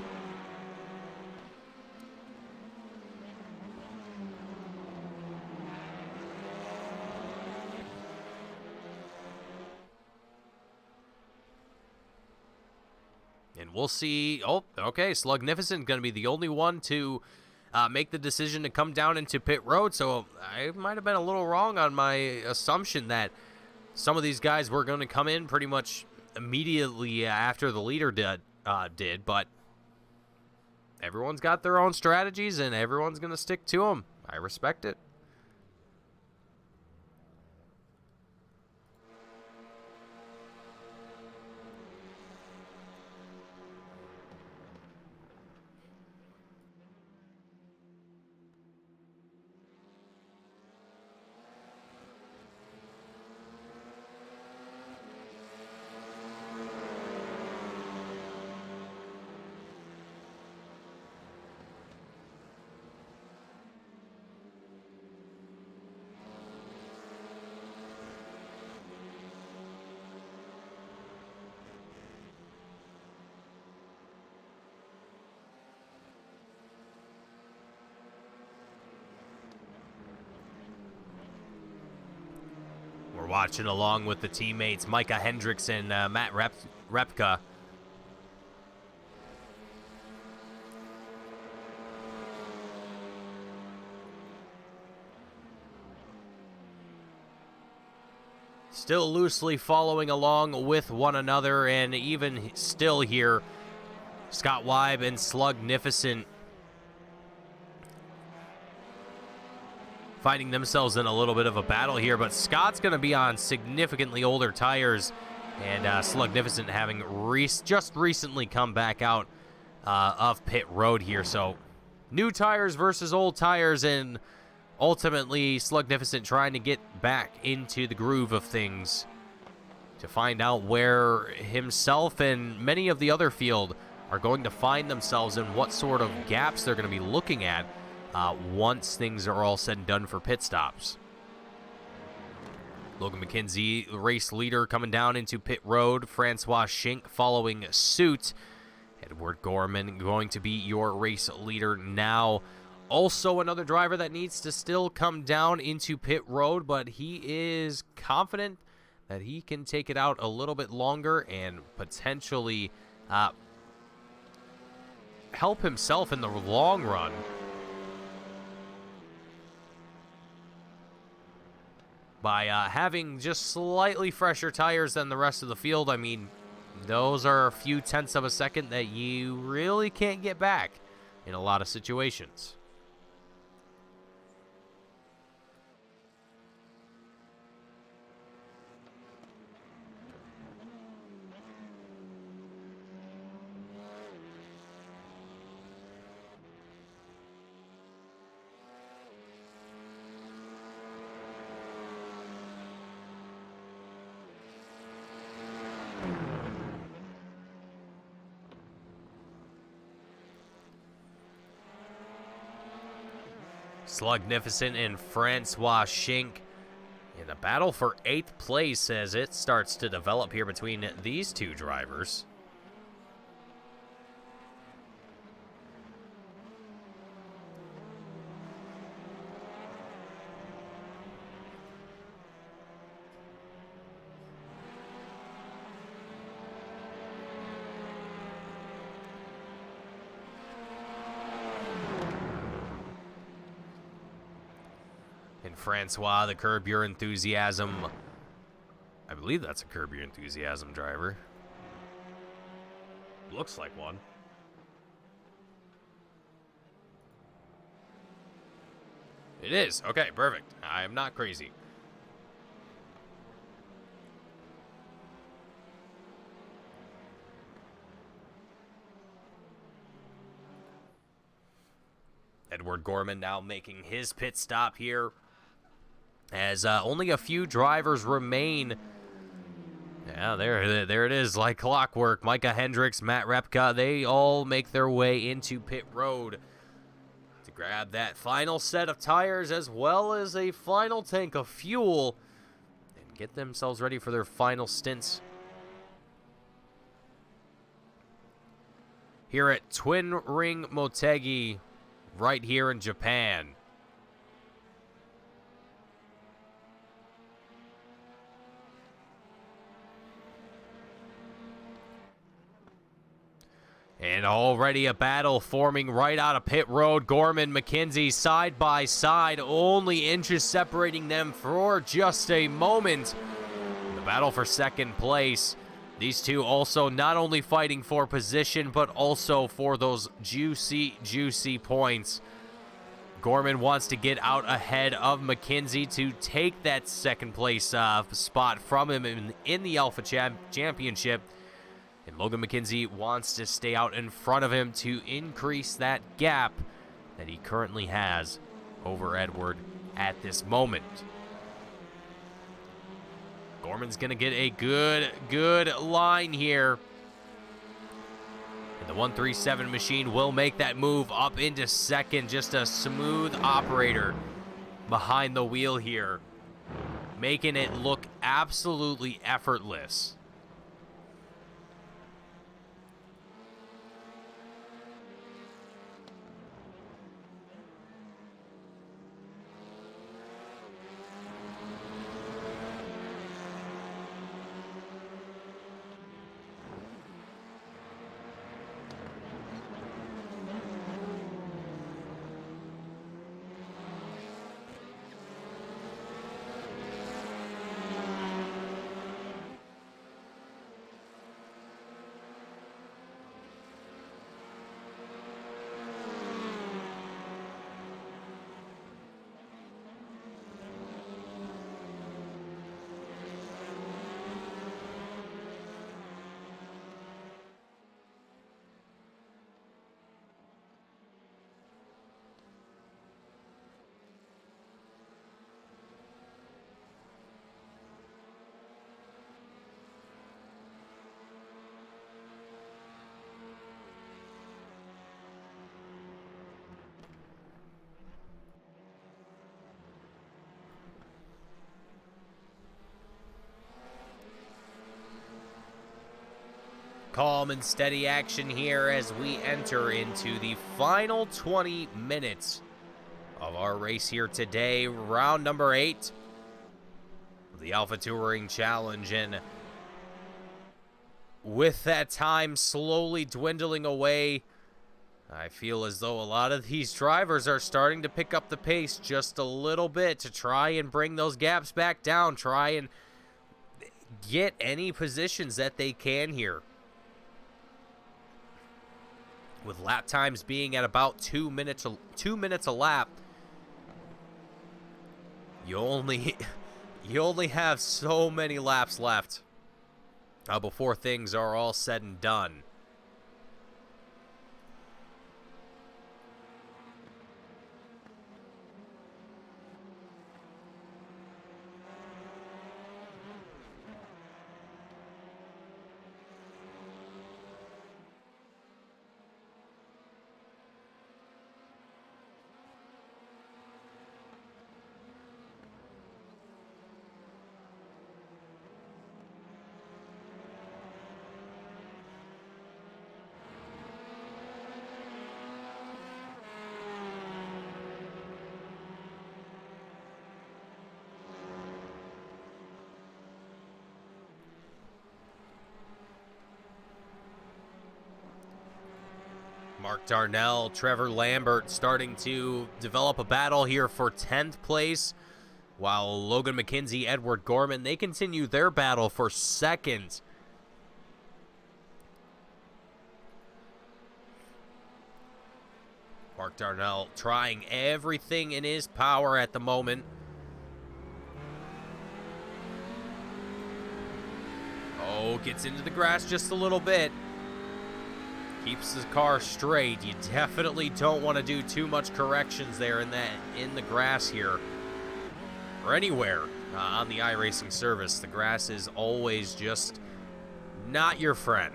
And we'll see. Oh, okay. Slugnificent going to be the only one to make the decision to come down into pit road. So I might have been a little wrong on my assumption that some of these guys were going to come in pretty much immediately after the leader did. But everyone's got their own strategies, and everyone's going to stick to them. I respect it. We're watching along with the teammates, Micah Hendricks and Matt Repka. Still loosely following along with one another, and even still here, Scott Weib and Slugnificent finding themselves in a little bit of a battle here, but Scott's going to be on significantly older tires, and Slugnificent having just recently come back out of pit road here. So new tires versus old tires, and ultimately Slugnificent trying to get back into the groove of things to find out where himself and many of the other field are going to find themselves and what sort of gaps they're going to be looking at once things are all said and done for pit stops. Logan McKenzie, race leader, coming down into pit road. Francois Schink following suit. Edward Gorman going to be your race leader now. Also another driver that needs to still come down into pit road, but he is confident that he can take it out a little bit longer and potentially help himself in the long run. By having just slightly fresher tires than the rest of the field. I mean, those are a few tenths of a second that you really can't get back in a lot of situations. Slugnificent and Francois Schink in a battle for 8th place as it starts to develop here between these two drivers. And Francois, the Curb Your Enthusiasm. I believe that's a Curb Your Enthusiasm driver. Looks like one. It is. Okay, perfect. I am not crazy. Edward Gorman now making his pit stop here, as only a few drivers remain. Yeah, there it is, like clockwork. Micah Hendricks, Matt Repka, they all make their way into pit road to grab that final set of tires as well as a final tank of fuel and get themselves ready for their final stints here at Twin Ring Motegi, right here in Japan. And already a battle forming right out of pit road. Gorman, McKenzie side by side, only inches separating them for just a moment. The battle for second place. These two also not only fighting for position, but also for those juicy, juicy points. Gorman wants to get out ahead of McKenzie to take that second place spot from him in the Alpha Championship. And Logan McKenzie wants to stay out in front of him to increase that gap that he currently has over Edward at this moment. Gorman's going to get a good line here. And the 137 machine will make that move up into second. Just a smooth operator behind the wheel here, making it look absolutely effortless. Calm and steady action here as we enter into the final 20 minutes of our race here today. Round number 8 of the Alpha Touring Challenge. And with that time slowly dwindling away, I feel as though a lot of these drivers are starting to pick up the pace just a little bit to try and bring those gaps back down, try and get any positions that they can here. With lap times being at about 2 minutes a lap, you only have so many laps left before things are all said and done. Mark Darnell, Trevor Lambert starting to develop a battle here for 10th place, while Logan McKenzie, Edward Gorman, they continue their battle for 2nd. Mark Darnell trying everything in his power at the moment. Oh, gets into the grass just a little bit. Keeps his car straight. You definitely don't want to do too much corrections there in the grass here. Or anywhere on the iRacing service. The grass is always just not your friend.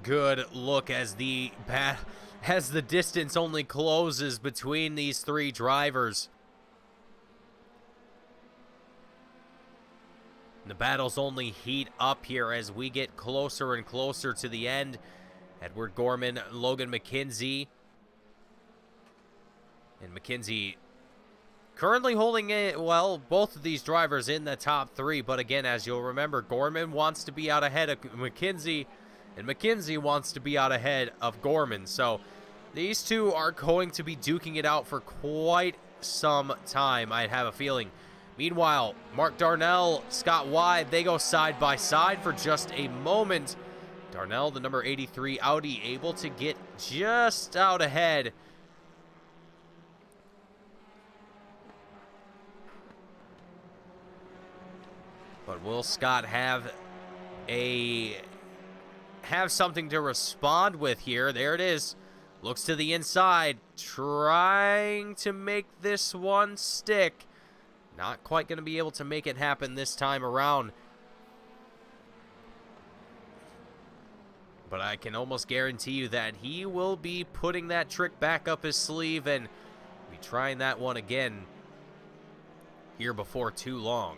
Good look as the distance only closes between these three drivers. The battles only heat up here as we get closer and closer to the end. Edward Gorman, Logan McKenzie. And McKenzie currently holding it, well, both of these drivers in the top 3. But again, as you'll remember, Gorman wants to be out ahead of McKenzie, and McKenzie wants to be out ahead of Gorman. So these two are going to be duking it out for quite some time, I have a feeling. Meanwhile, Mark Darnell, Scott Wide, they go side by side for just a moment. Darnell, the number 83 Audi, able to get just out ahead. But will Scott have something to respond with here? There it is. Looks to the inside, trying to make this one stick. Not quite going to be able to make it happen this time around. But I can almost guarantee you that he will be putting that trick back up his sleeve and be trying that one again here before too long.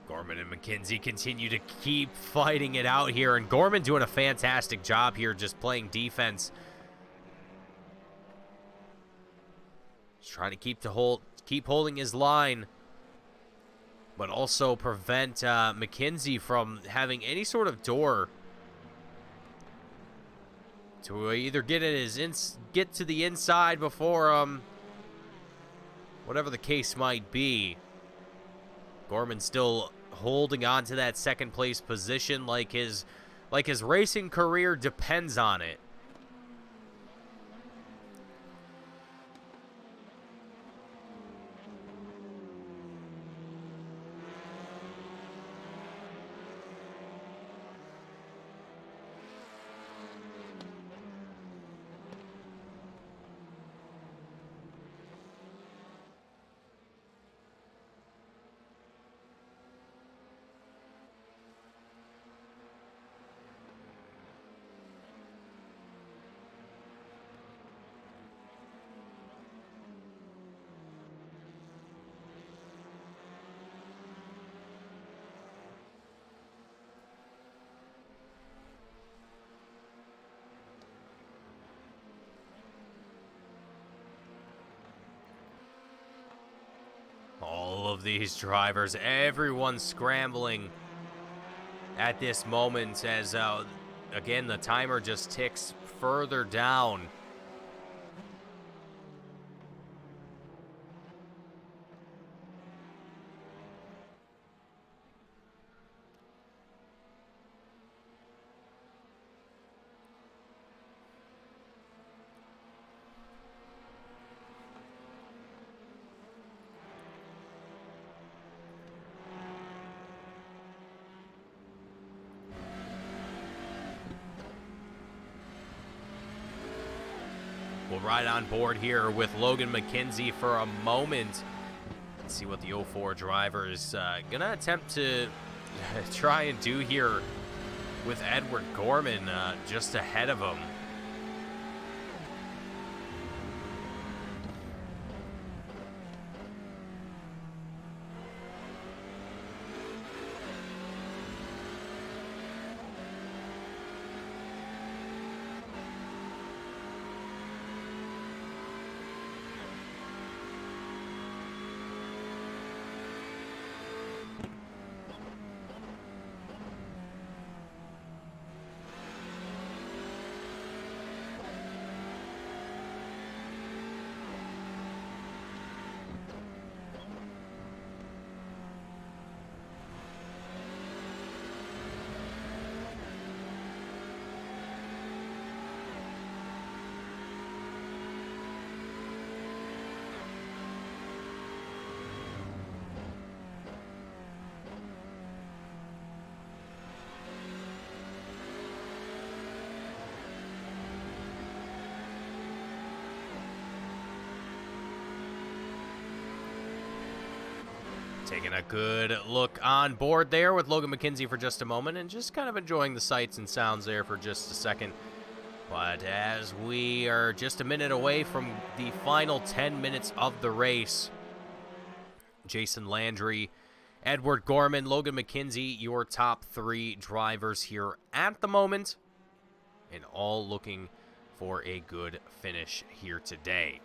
Gorman and McKenzie continue to keep fighting it out here, and Gorman doing a fantastic job here just playing defense. Just trying to keep holding his line, but also prevent McKenzie from having any sort of door to either get to the inside before whatever the case might be. Gorman still holding on to that second place position like his racing career depends on it. All of these drivers, everyone scrambling at this moment as again, the timer just ticks further down. We'll ride on board here with Logan McKenzie for a moment. Let's see what the 04 driver is going to attempt to try and do here with Edward Gorman just ahead of him. Taking a good look on board there with Logan McKenzie for just a moment and just kind of enjoying the sights and sounds there for just a second. But as we are just a minute away from the final 10 minutes of the race, Jason Landry, Edward Gorman, Logan McKenzie, your top three drivers here at the moment, and all looking for a good finish here today.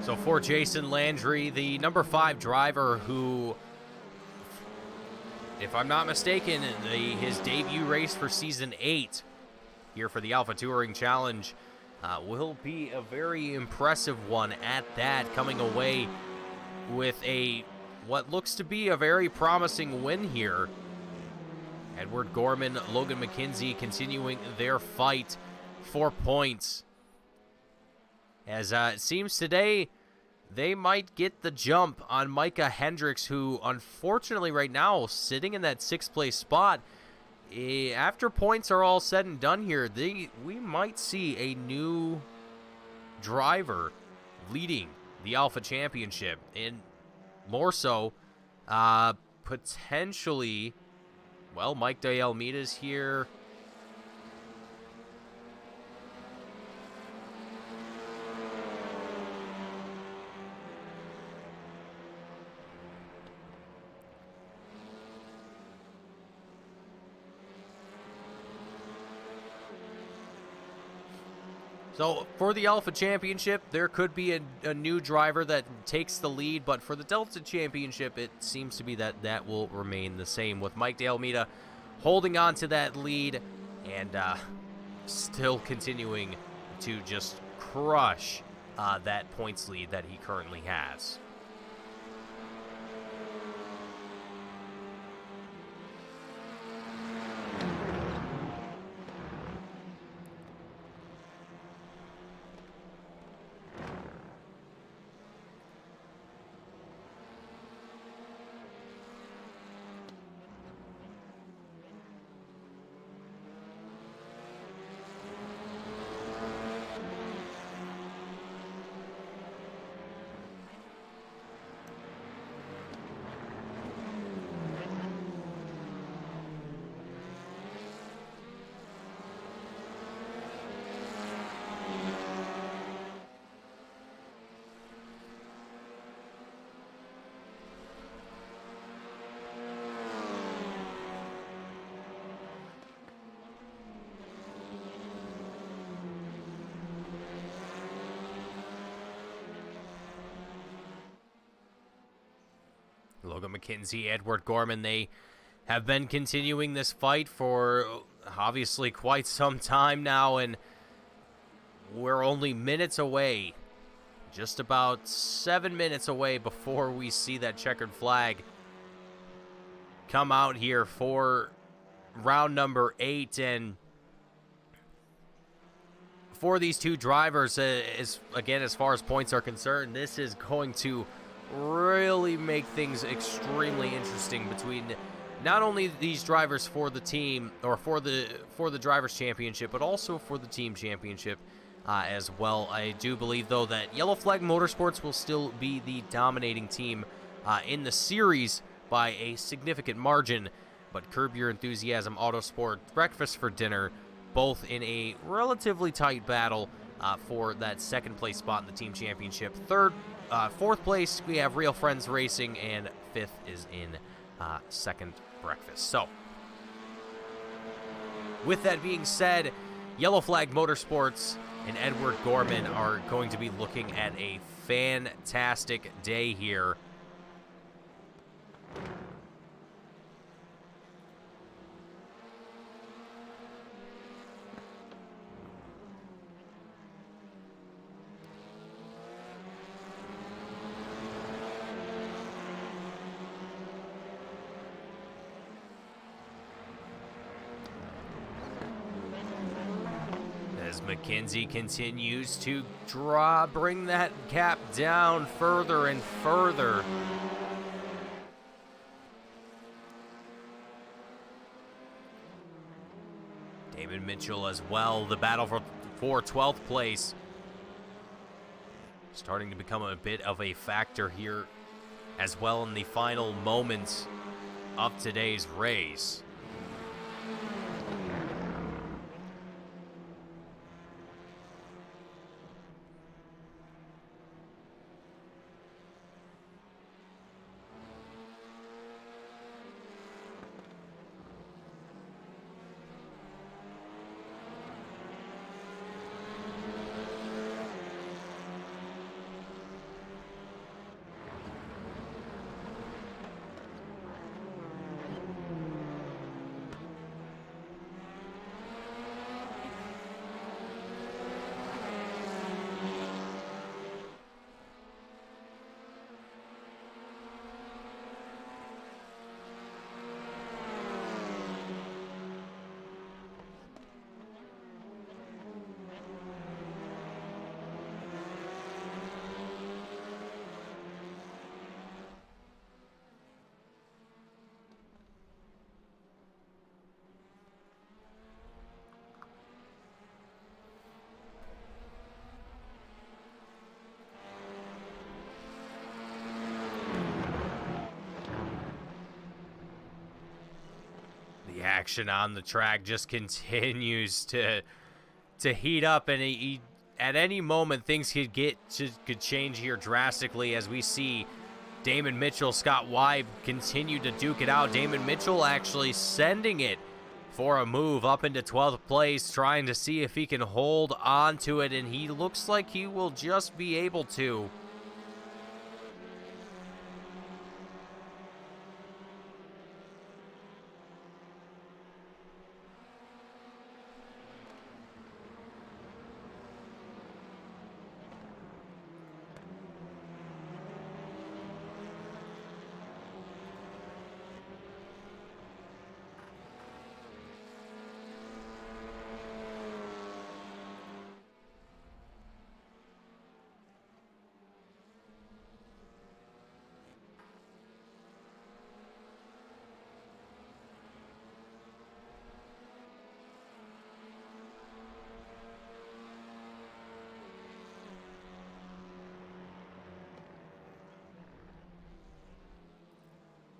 So for Jason Landry, the number 5 driver who, if I'm not mistaken, his debut race for Season 8 here for the Alpha Touring Challenge will be a very impressive one at that, coming away with what looks to be a very promising win here. Edward Gorman, Logan McKenzie continuing their fight for points. As it seems today, they might get the jump on Micah Hendricks, who unfortunately right now sitting in that 6th place spot. After points are all said and done here, we might see a new driver leading the Alpha Championship, and more so, potentially, well, Mike De Almeida's here. So for the Alpha Championship, there could be a new driver that takes the lead, but for the Delta Championship, it seems to be that will remain the same, with Mike De Almeida holding on to that lead and still continuing to just crush that points lead that he currently has. Logan McKenzie, Edward Gorman, they have been continuing this fight for obviously quite some time now, and we're only minutes away, just about 7 minutes away before we see that checkered flag come out here for round number 8. And for these two drivers, as far as points are concerned, this is going to really make things extremely interesting between not only these drivers for the team, or for the drivers championship, but also for the team championship as well. I do believe, though, that Yellow Flag Motorsports will still be the dominating team in the series by a significant margin, but Curb Your Enthusiasm Autosport, Breakfast for Dinner, both in a relatively tight battle for that second place spot in the team championship. Fourth place, we have Real Friends Racing, and fifth is in second Breakfast. So, with that being said, Yellow Flag Motorsports and Edward Gorman are going to be looking at a fantastic day here. As McKenzie continues to bring that gap down further and further. Damon Mitchell as well, the battle for 12th place, starting to become a bit of a factor here as well in the final moments of today's race. The action on the track just continues to heat up, and at any moment things could change here drastically as we see Damon Mitchell, Scott Wybe continue to duke it out. Damon Mitchell actually sending it for a move up into 12th place, trying to see if he can hold on to it, and he looks like he will just be able to.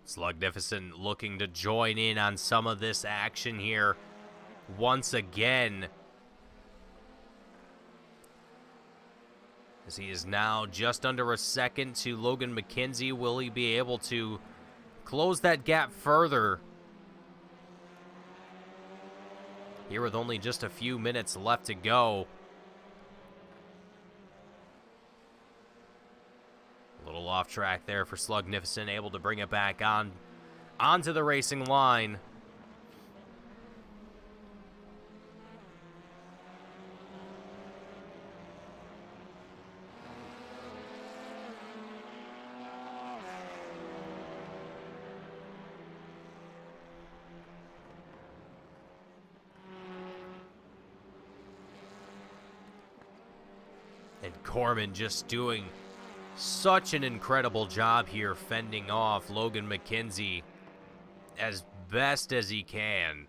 Slugnificent looking to join in on some of this action here once again, as he is now just under a second to Logan McKenzie. Will he be able to close that gap further here with only just a few minutes left to go? A little off track there for Slugnificent, able to bring it back onto the racing line. And Gorman just doing such an incredible job here fending off Logan McKenzie as best as he can.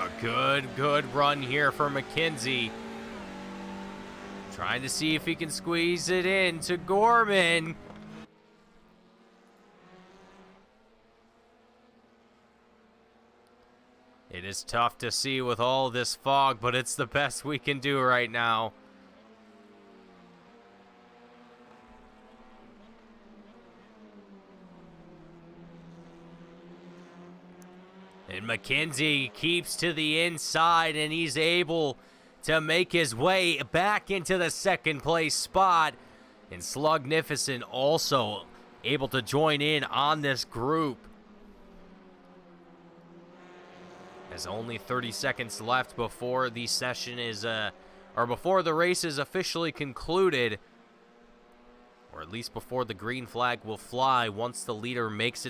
A good run here for McKenzie. Trying to see if he can squeeze it in to Gorman. It is tough to see with all this fog, but it's the best we can do right now. And McKenzie keeps to the inside, and he's able to make his way back into the second place spot. And Slugnificent also able to join in on this group. As only 30 seconds left before the session is, or before the race is officially concluded, or at least before the green flag will fly once the leader makes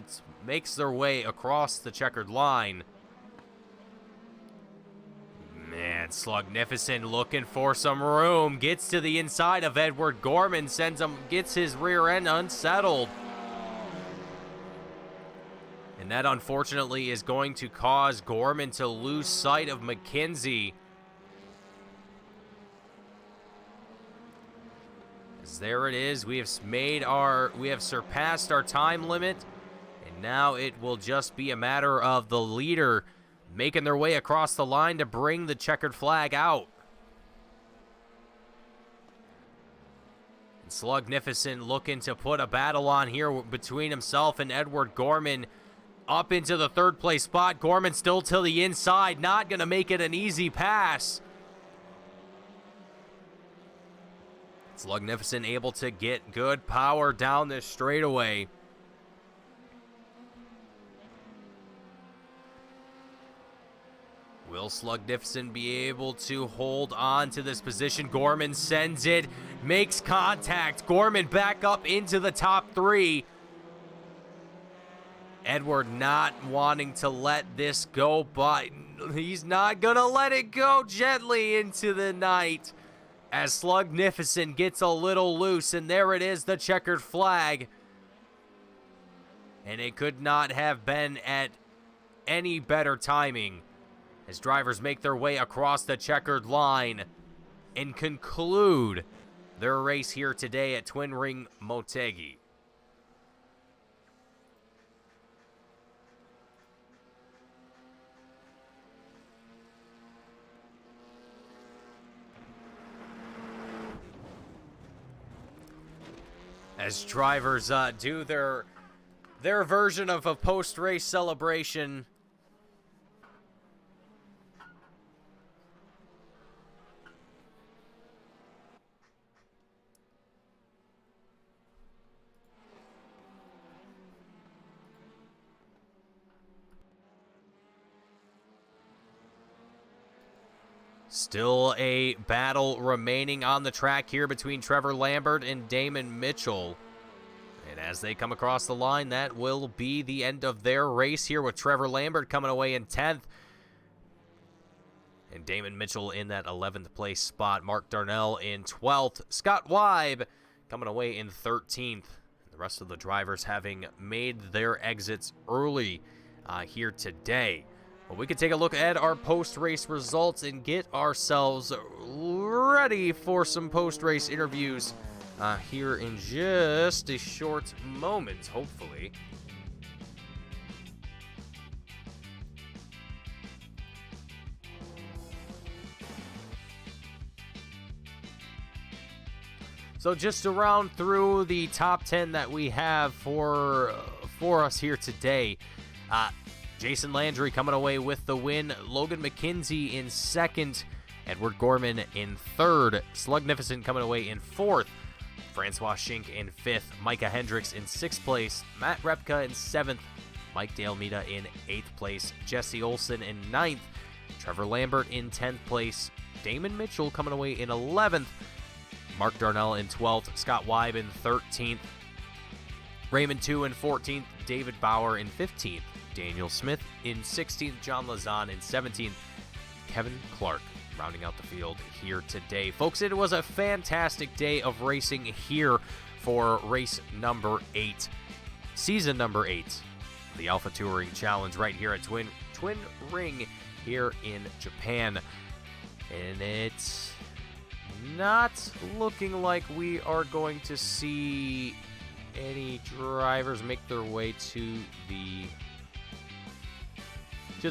their way across the checkered line. Man, Slugnificent looking for some room, gets to the inside of Edward Gorman, gets his rear end unsettled. And that unfortunately is going to cause Gorman to lose sight of McKenzie. There it is. We have surpassed our time limit, and now it will just be a matter of the leader making their way across the line to bring the checkered flag out. And Slugnificent looking to put a battle on here between himself and Edward Gorman up into the third place spot. Gorman still to the inside, not going to make it an easy pass. Slugnificent able to get good power down this straightaway. Will Slugnificent be able to hold on to this position? Gorman sends it, makes contact. Gorman back up into the top three. Edward not wanting to let this go, but he's not gonna let it go gently into the night. As Slugnificent gets a little loose, and there it is, the checkered flag. And it could not have been at any better timing as drivers make their way across the checkered line and conclude their race here today at Twin Ring Motegi. As drivers do their version of a post-race celebration. Still a battle remaining on the track here between Trevor Lambert and Damon Mitchell. And as they come across the line, that will be the end of their race here, with Trevor Lambert coming away in 10th. And Damon Mitchell in that 11th place spot. Mark Darnell in 12th. Scott Weib coming away in 13th. The rest of the drivers having made their exits early here today. Well, we can take a look at our post-race results and get ourselves ready for some post-race interviews here in just a short moment, hopefully. So just to round through the top 10 that we have for us here today, Jason Landry coming away with the win, Logan McKenzie in second, Edward Gorman in third, Slugnificent coming away in fourth, Francois Schink in fifth, Micah Hendricks in sixth place, Matt Repka in seventh, Mike D'Almeida in eighth place, Jesse Olson in ninth, Trevor Lambert in 10th place, Damon Mitchell coming away in 11th, Mark Darnell in 12th, Scott Weib in 13th, Raymond 2 in 14th, David Bauer in 15th, Daniel Smith in 16th, John Lazan in 17th, Kevin Clark rounding out the field here today. Folks, it was a fantastic day of racing here for race number 8, season number 8, the Alpha Touring Challenge right here at Twin Ring here in Japan. And it's not looking like we are going to see any drivers make their way to the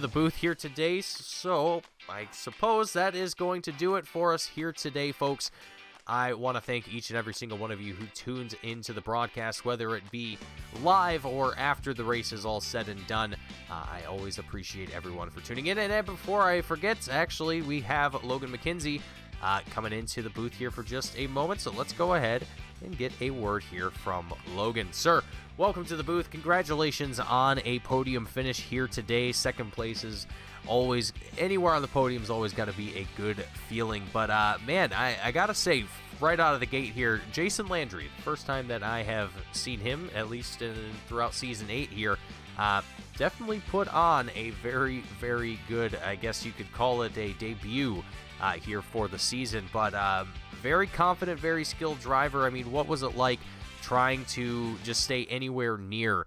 booth here today, so I suppose that is going to do it for us here today, folks. I want to thank each and every single one of you who tunes into the broadcast, whether it be live or after the race is all said and done. I always appreciate everyone for tuning in. And before I forget, actually, we have Logan McKenzie coming into the booth here for just a moment, so let's go ahead and get a word here from Logan. Sir, welcome to the booth. Congratulations on a podium finish here today. Second place is always, anywhere on the podium is always got to be a good feeling. But, man, I got to say, right out of the gate here, Jason Landry, the first time that I have seen him, at least throughout Season 8 here, definitely put on a very, very good, I guess you could call it a debut here for the season. But very confident, very skilled driver. I mean, what was it like trying to just stay anywhere near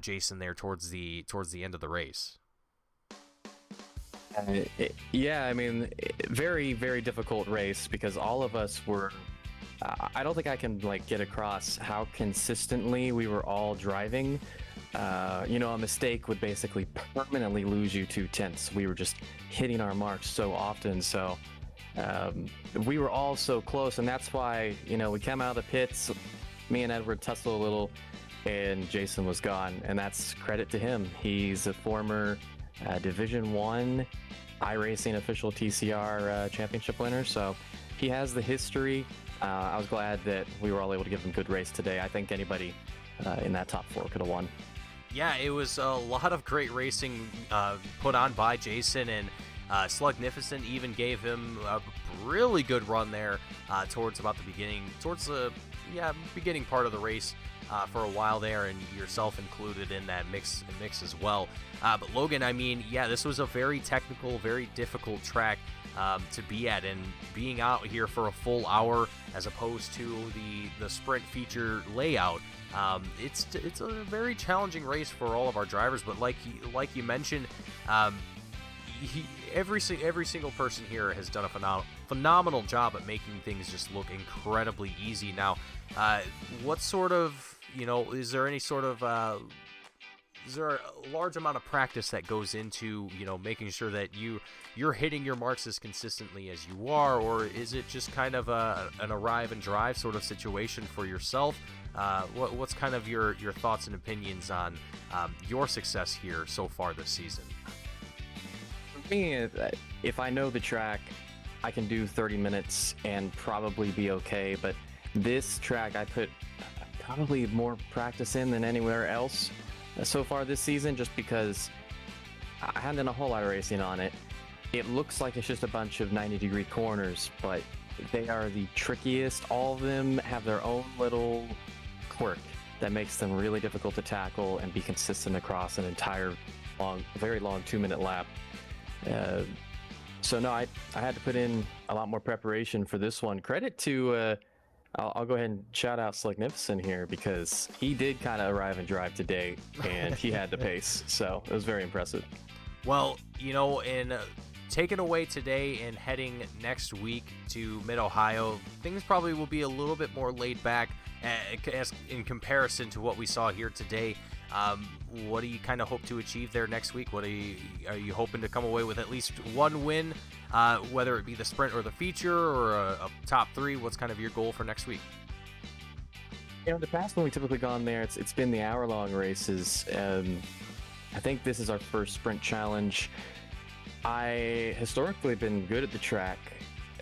Jason there towards the end of the race? Yeah, I mean, very, very difficult race because all of us were, I don't think I can get across how consistently we were all driving. A mistake would basically permanently lose you 2/10. We were just hitting our marks so often. So we were all so close, and that's why, we came out of the pits, me and Edward tussled a little, and Jason was gone, and that's credit to him. He's a former Division 1 iRacing official TCR championship winner, so he has the history. I was glad that we were all able to give him a good race today. I think anybody in that top 4 could have won. Yeah, it was a lot of great racing put on by Jason, and Slugnificent even gave him a really good run there towards the beginning part of the race for a while there, and yourself included in that mix as well. But Logan, I mean, yeah, this was a very technical, very difficult track to be at, and being out here for a full hour as opposed to the sprint feature layout, it's a very challenging race for all of our drivers. But like you mentioned, every single person here has done a phenomenal job at making things just look incredibly easy. Now, what sort of, is there any sort of is there a large amount of practice that goes into, making sure that you're hitting your marks as consistently as you are, or is it just kind of an arrive and drive sort of situation for yourself? What's kind of your thoughts and opinions on your success here so far this season? For me, if I know the track, I can do 30 minutes and probably be okay, but this track I put probably more practice in than anywhere else so far this season, just because I haven't done a whole lot of racing on it. It looks like it's just a bunch of 90-degree corners, but they are the trickiest. All of them have their own little quirk that makes them really difficult to tackle and be consistent across an entire very long 2-minute lap. So no, I had to put in a lot more preparation for this one. Credit to I'll go ahead and shout out Slugnificent here, because he did kind of arrive and drive today, and he had the pace, so it was very impressive. Well, you know, in taking away today and heading next week to Mid-Ohio, things probably will be a little bit more laid back as in comparison to what we saw here today. What do you kind of hope to achieve there next week? Are you hoping to come away with at least one win, whether it be the sprint or the feature or a top 3? What's kind of your goal for next week? In the past when we typically gone there, it's been the hour-long races. I think this is our first sprint challenge. I historically been good at the track,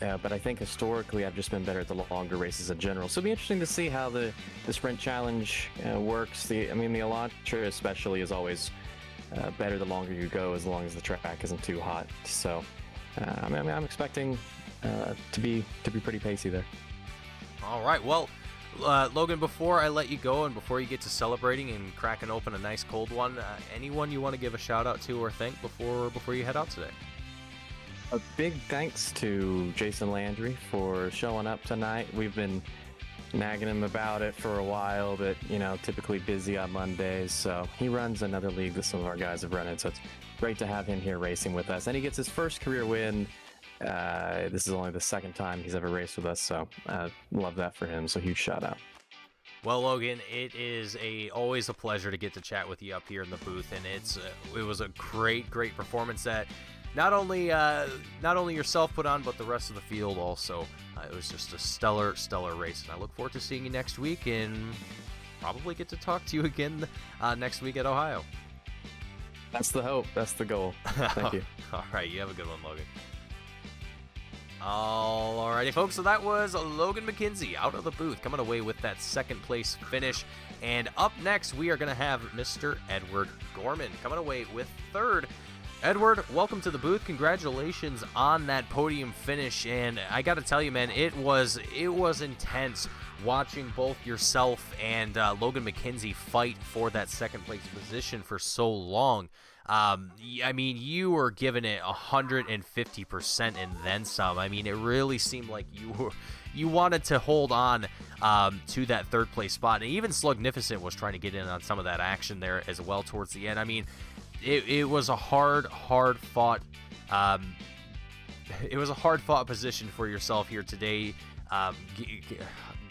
but I think historically I've just been better at the longer races in general. So it'll be interesting to see how the sprint challenge works. The Elantra especially is always better the longer you go, as long as the track isn't too hot. So I'm expecting to be pretty pacey there. All right, well, Logan, before I let you go and before you get to celebrating and cracking open a nice cold one, anyone you want to give a shout out to or thank before you head out today? A big thanks to Jason Landry for showing up tonight. We've been nagging him about it for a while, but typically busy on Mondays. So he runs another league that some of our guys have run in. So it's great to have him here racing with us. And he gets his first career win. This is only the second time he's ever raced with us, so love that for him. So huge shout out. Well, Logan, it is always a pleasure to get to chat with you up here in the booth, and it was a great performance that not only yourself put on, but the rest of the field also. It was just a stellar race, and I look forward to seeing you next week and probably get to talk to you again next week at Ohio. That's the hope. That's the goal. Thank you. All right, you have a good one, Logan. Alrighty, folks, so that was Logan McKenzie out of the booth, coming away with that second place finish. And up next, we are going to have Mr. Edward Gorman coming away with third. Edward, welcome to the booth. Congratulations on that podium finish. And I got to tell you, man, it was intense watching both yourself and Logan McKenzie fight for that second place position for so long. I mean, you were giving it 150% and then some. I mean, it really seemed like you wanted to hold on to that third place spot. And even Slugnificent was trying to get in on some of that action there as well towards the end. I mean, it was a hard fought. It was a hard fought position for yourself here today.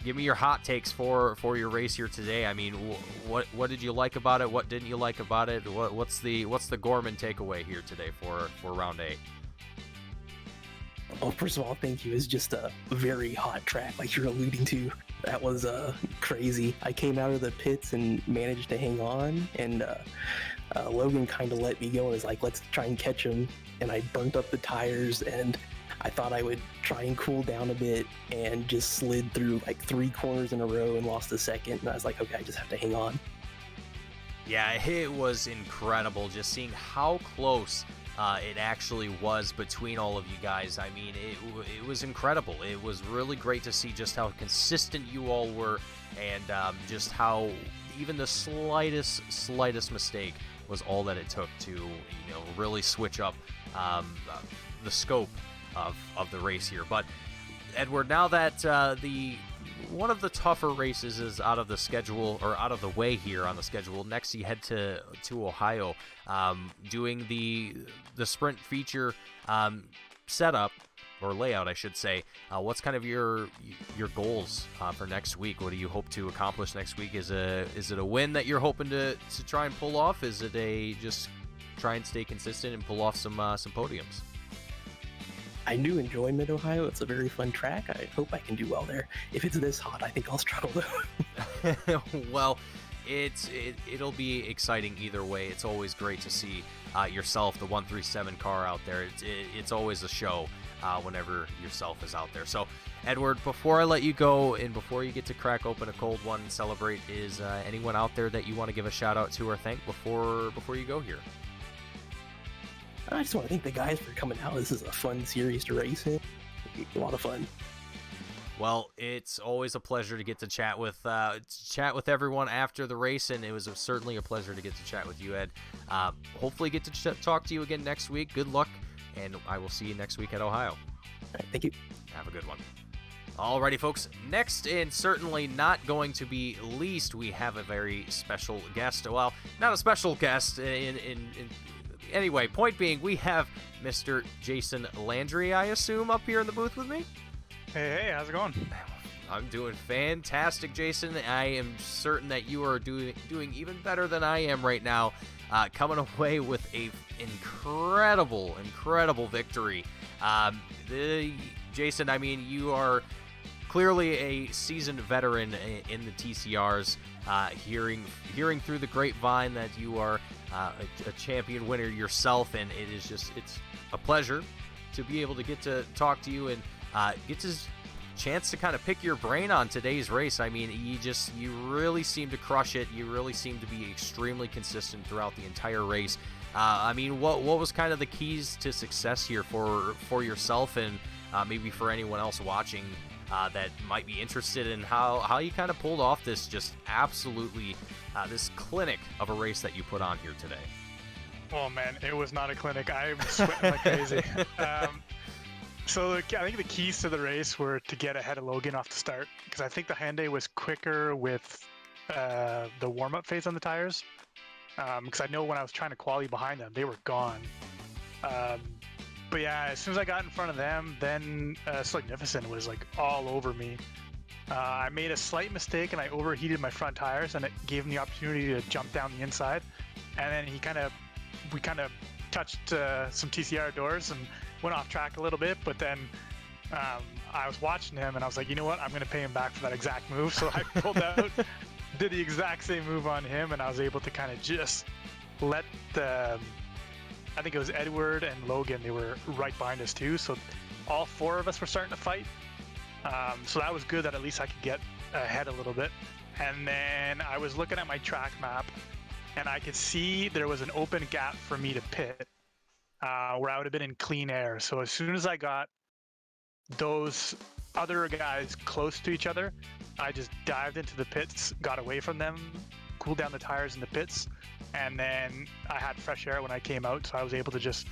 Give me your hot takes for your race here today. I mean, what did you like about it? What didn't you like about it? What's the Gorman takeaway here today for round 8? Oh, first of all, thank you. It's just a very hot track, like you're alluding to. That was crazy. I came out of the pits and managed to hang on, and Logan kind of let me go and was like, let's try and catch him. And I burnt up the tires, and I thought I would try and cool down a bit, and just slid through like 3 corners in a row and lost a second. And I was like, okay, I just have to hang on. Yeah, it was incredible just seeing how close it actually was between all of you guys. I mean, it was incredible. It was really great to see just how consistent you all were, and just how even the slightest mistake was all that it took to really switch up the scope of the race here. But Edward, now that one of the tougher races is out of the schedule, or out of the way here on the schedule, next you head to Ohio, doing the sprint feature setup, or layout I should say. What's kind of your goals for next week? What do you hope to accomplish next week? Is it a win that you're hoping to try and pull off? Is it a just try and stay consistent and pull off some podiums? I do enjoy Mid-Ohio. It's a very fun track. I hope I can do well there. If it's this hot, I think I'll struggle though. Well, it'll be exciting either way. It's always great to see yourself, the 137 car out there. It's always a show whenever yourself is out there. So, Edward, before I let you go and before you get to crack open a cold one and celebrate, is anyone out there that you want to give a shout out to or thank before you go here? I just want to thank the guys for coming out. This is a fun series to race in. A lot of fun. Well, it's always a pleasure to get to chat with everyone after the race, and it was certainly a pleasure to get to chat with you, Ed. Hopefully get to talk to you again next week. Good luck, and I will see you next week at Ohio. All right, thank you. Have a good one. Alrighty, folks. Next, and certainly not going to be least, we have a very special guest. Well, not a special guest Anyway, point being, we have Mr. Jason Landry, I assume, up here in the booth with me. Hey, how's it going? I'm doing fantastic, Jason. I am certain that you are doing even better than I am right now, coming away with a incredible victory. Jason, I mean, you are clearly a seasoned veteran in the TCRs. Hearing through the grapevine that you are a champion winner yourself, and it's a pleasure to be able to get to talk to you and get to chance to kind of pick your brain on today's race. I mean, you really seem to crush it. You really seem to be extremely consistent throughout the entire race. I mean, what was kind of the keys to success here for yourself and maybe for anyone else watching that might be interested in how you kind of pulled off this just absolutely this clinic of a race that you put on here today? Oh man, it was not a clinic. I'm sweating like crazy. So I think the keys to the race were to get ahead of Logan off the start, because I think the Hyundai was quicker with the warm-up phase on the tires. Because I know when I was trying to quali behind them, they were gone. But yeah, as soon as I got in front of them, then Slugnificent was like all over me. I made a slight mistake and I overheated my front tires, and it gave him the opportunity to jump down the inside. And then we kind of touched some TCR doors and went off track a little bit, but then I was watching him and I was like, you know what, I'm going to pay him back for that exact move. So I pulled out, did the exact same move on him, and I was able to kind of just let I think it was Edward and Logan, they were right behind us too. So all four of us were starting to fight. So that was good that at least I could get ahead a little bit. And then I was looking at my track map and I could see there was an open gap for me to pit. Where I would have been in clean air. So as soon as I got those other guys close to each other, I just dived into the pits, got away from them, cooled down the tires in the pits, and then I had fresh air when I came out, so I was able to just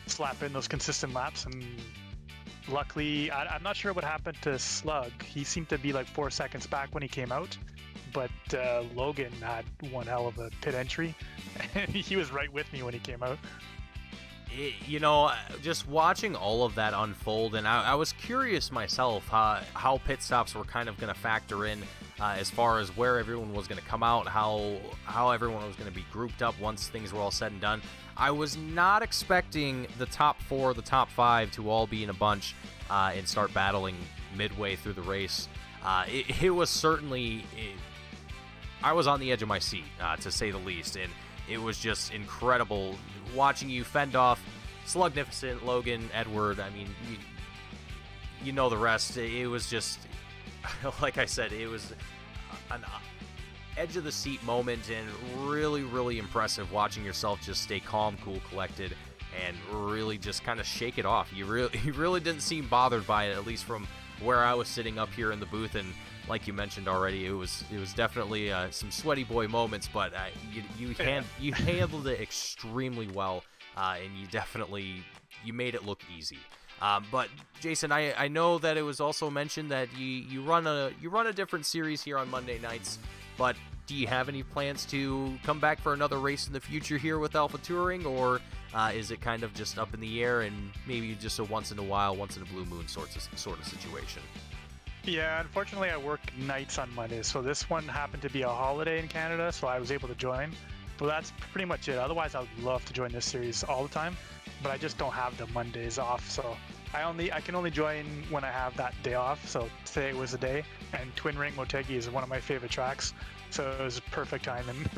slap in those consistent laps. And luckily, I'm not sure what happened to Slug. He seemed to be like 4 seconds back when he came out, but Logan had one hell of a pit entry, and he was right with me when he came out. Just watching all of that unfold, and I was curious myself how pit stops were kind of going to factor in as far as where everyone was going to come out, how everyone was going to be grouped up once things were all said and done. I was not expecting the top 4, the top 5 to all be in a bunch and start battling midway through the race. It was certainly... I was on the edge of my seat, to say the least, and it was just incredible watching you fend off Slugnificent, Logan, Edward. I mean, you know the rest. It was just, like I said, it was an edge-of-the-seat moment, and really impressive watching yourself just stay calm, cool, collected, and really just kind of shake it off. You really didn't seem bothered by it, at least from where I was sitting up here in the booth. And like you mentioned already, it was definitely some sweaty boy moments, but you handled it extremely well, and you made it look easy. But Jason, I know that it was also mentioned that you run a different series here on Monday nights, but do you have any plans to come back for another race in the future here with Alpha Touring, or is it kind of just up in the air and maybe just a once in a while, once in a blue moon sort of situation? Yeah, unfortunately I work nights on Mondays, so this one happened to be a holiday in Canada, so I was able to join. But that's pretty much it. Otherwise, I would love to join this series all the time, but I just don't have the Mondays off, so I can only join when I have that day off. So today was the day, and Twin Ring Motegi is one of my favorite tracks, so it was perfect timing.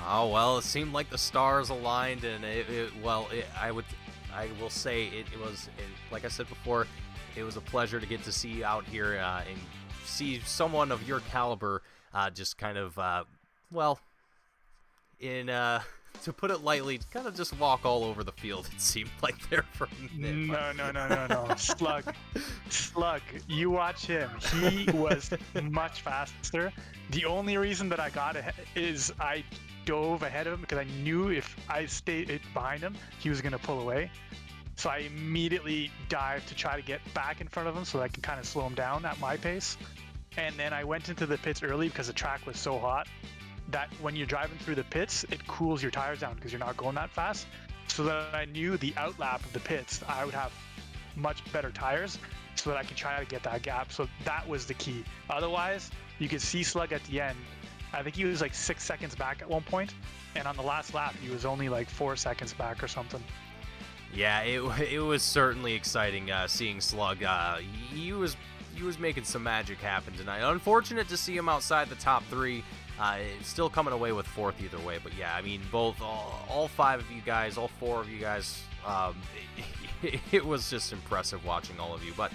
Oh well, it seemed like the stars aligned, and I will say it was, like I said before, it was a pleasure to get to see you out here and see someone of your caliber just kind of, to put it lightly, kind of just walk all over the field, it seemed like there for a minute. No. Slug, you watch him. He was much faster. The only reason that I got ahead is I dove ahead of him because I knew if I stayed behind him, he was going to pull away. So I immediately dived to try to get back in front of him so that I can kind of slow him down at my pace. And then I went into the pits early because the track was so hot that when you're driving through the pits, it cools your tires down because you're not going that fast. so that I knew the outlap of the pits, I would have much better tires so that I can try to get that gap. So that was the key. Otherwise, you could see Slug at the end. I think he was like 6 seconds back at one point, and on the last lap, he was only like 4 seconds back or something. Yeah, it was certainly exciting seeing Slug. He was making some magic happen tonight. Unfortunate to see him outside the top 3. Still coming away with 4th either way. But yeah, I mean, both all 5 of you guys, all 4 of you guys, it was just impressive watching all of you. But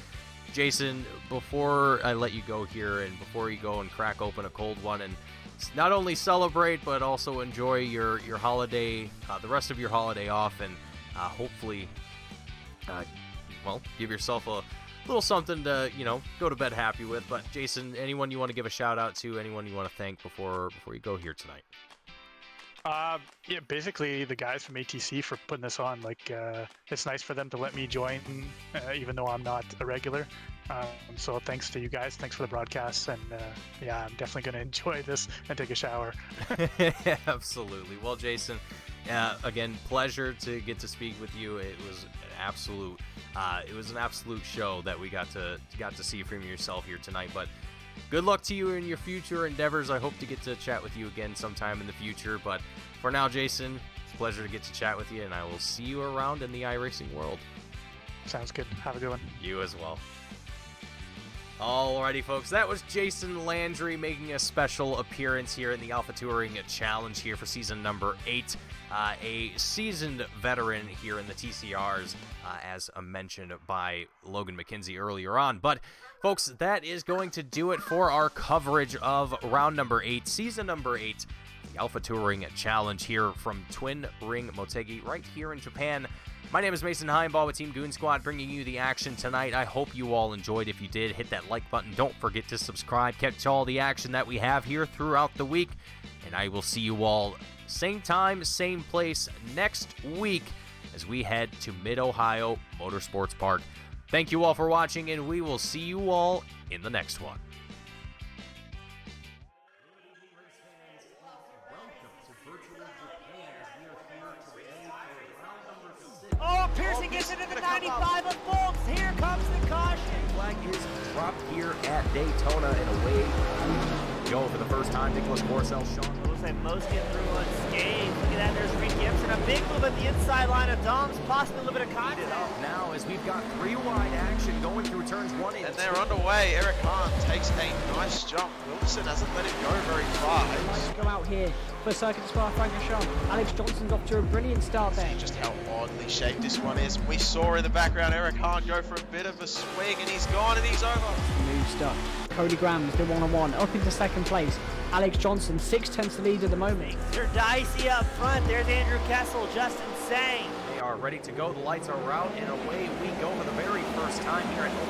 Jason, before I let you go here, and before you go and crack open a cold one and not only celebrate but also enjoy your holiday, the rest of your holiday off, and hopefully, well, give yourself a little something to, go to bed happy with. But Jason, anyone you want to give a shout out to, anyone you want to thank before you go here tonight? Yeah, basically the guys from ATC for putting this on. Like, it's nice for them to let me join, even though I'm not a regular. So thanks to you guys. Thanks for the broadcasts. And yeah, I'm definitely going to enjoy this and take a shower. Absolutely. Well, Jason, again, pleasure to get to speak with you. It was an absolute show that we got to see from yourself here tonight. But good luck to you in your future endeavors. I hope to get to chat with you again sometime in the future. But for now, Jason, it's a pleasure to get to chat with you, and I will see you around in the iRacing world. Sounds good. Have a good one. You as well. Alrighty, folks, that was Jason Landry making a special appearance here in the Alpha Touring Challenge here for season number 8. A seasoned veteran here in the TCRs, as mentioned by Logan McKenzie earlier on. But, folks, that is going to do it for our coverage of round number 8, season number 8, the Alpha Touring Challenge here from Twin Ring Motegi right here in Japan. My name is Mason Heimball with Team Goon Squad, bringing you the action tonight. I hope you all enjoyed. If you did, hit that like button. Don't forget to subscribe. Catch all the action that we have here throughout the week. And I will see you all same time, same place next week as we head to Mid-Ohio Motorsports Park. Thank you all for watching, and we will see you all in the next one. Oh, Pearson gets into the 95 of Bolts. Here comes the caution. Flag is dropped here at Daytona, and away we go for the first time. Nicholas Morcel, Sean. Looks like most get through unscathed. Look at that, there's Reed Gibson. A big move at the inside line of Dom's, possibly a little bit of contact. Now, as we've got 3 wide action going through turns 1 and 2. And they're underway. Eric Hahn takes a nice jump. Wilson hasn't let him go very far. Let's go out here for Circuit Spa Francorchamps. Alex Johnson's off to a brilliant start there. Just how oddly shaped this one is. We saw in the background Eric Hahn go for a bit of a swing, and he's gone and he's over. Smooth stuff. Cody Graham's the 1-on-1 up into second place. Alex Johnson 6/10 lead at the moment. They're dicey up front. There's Andrew Kessel, Justin Sang. They are ready to go. The lights are out, and away we go for the very first time here at Old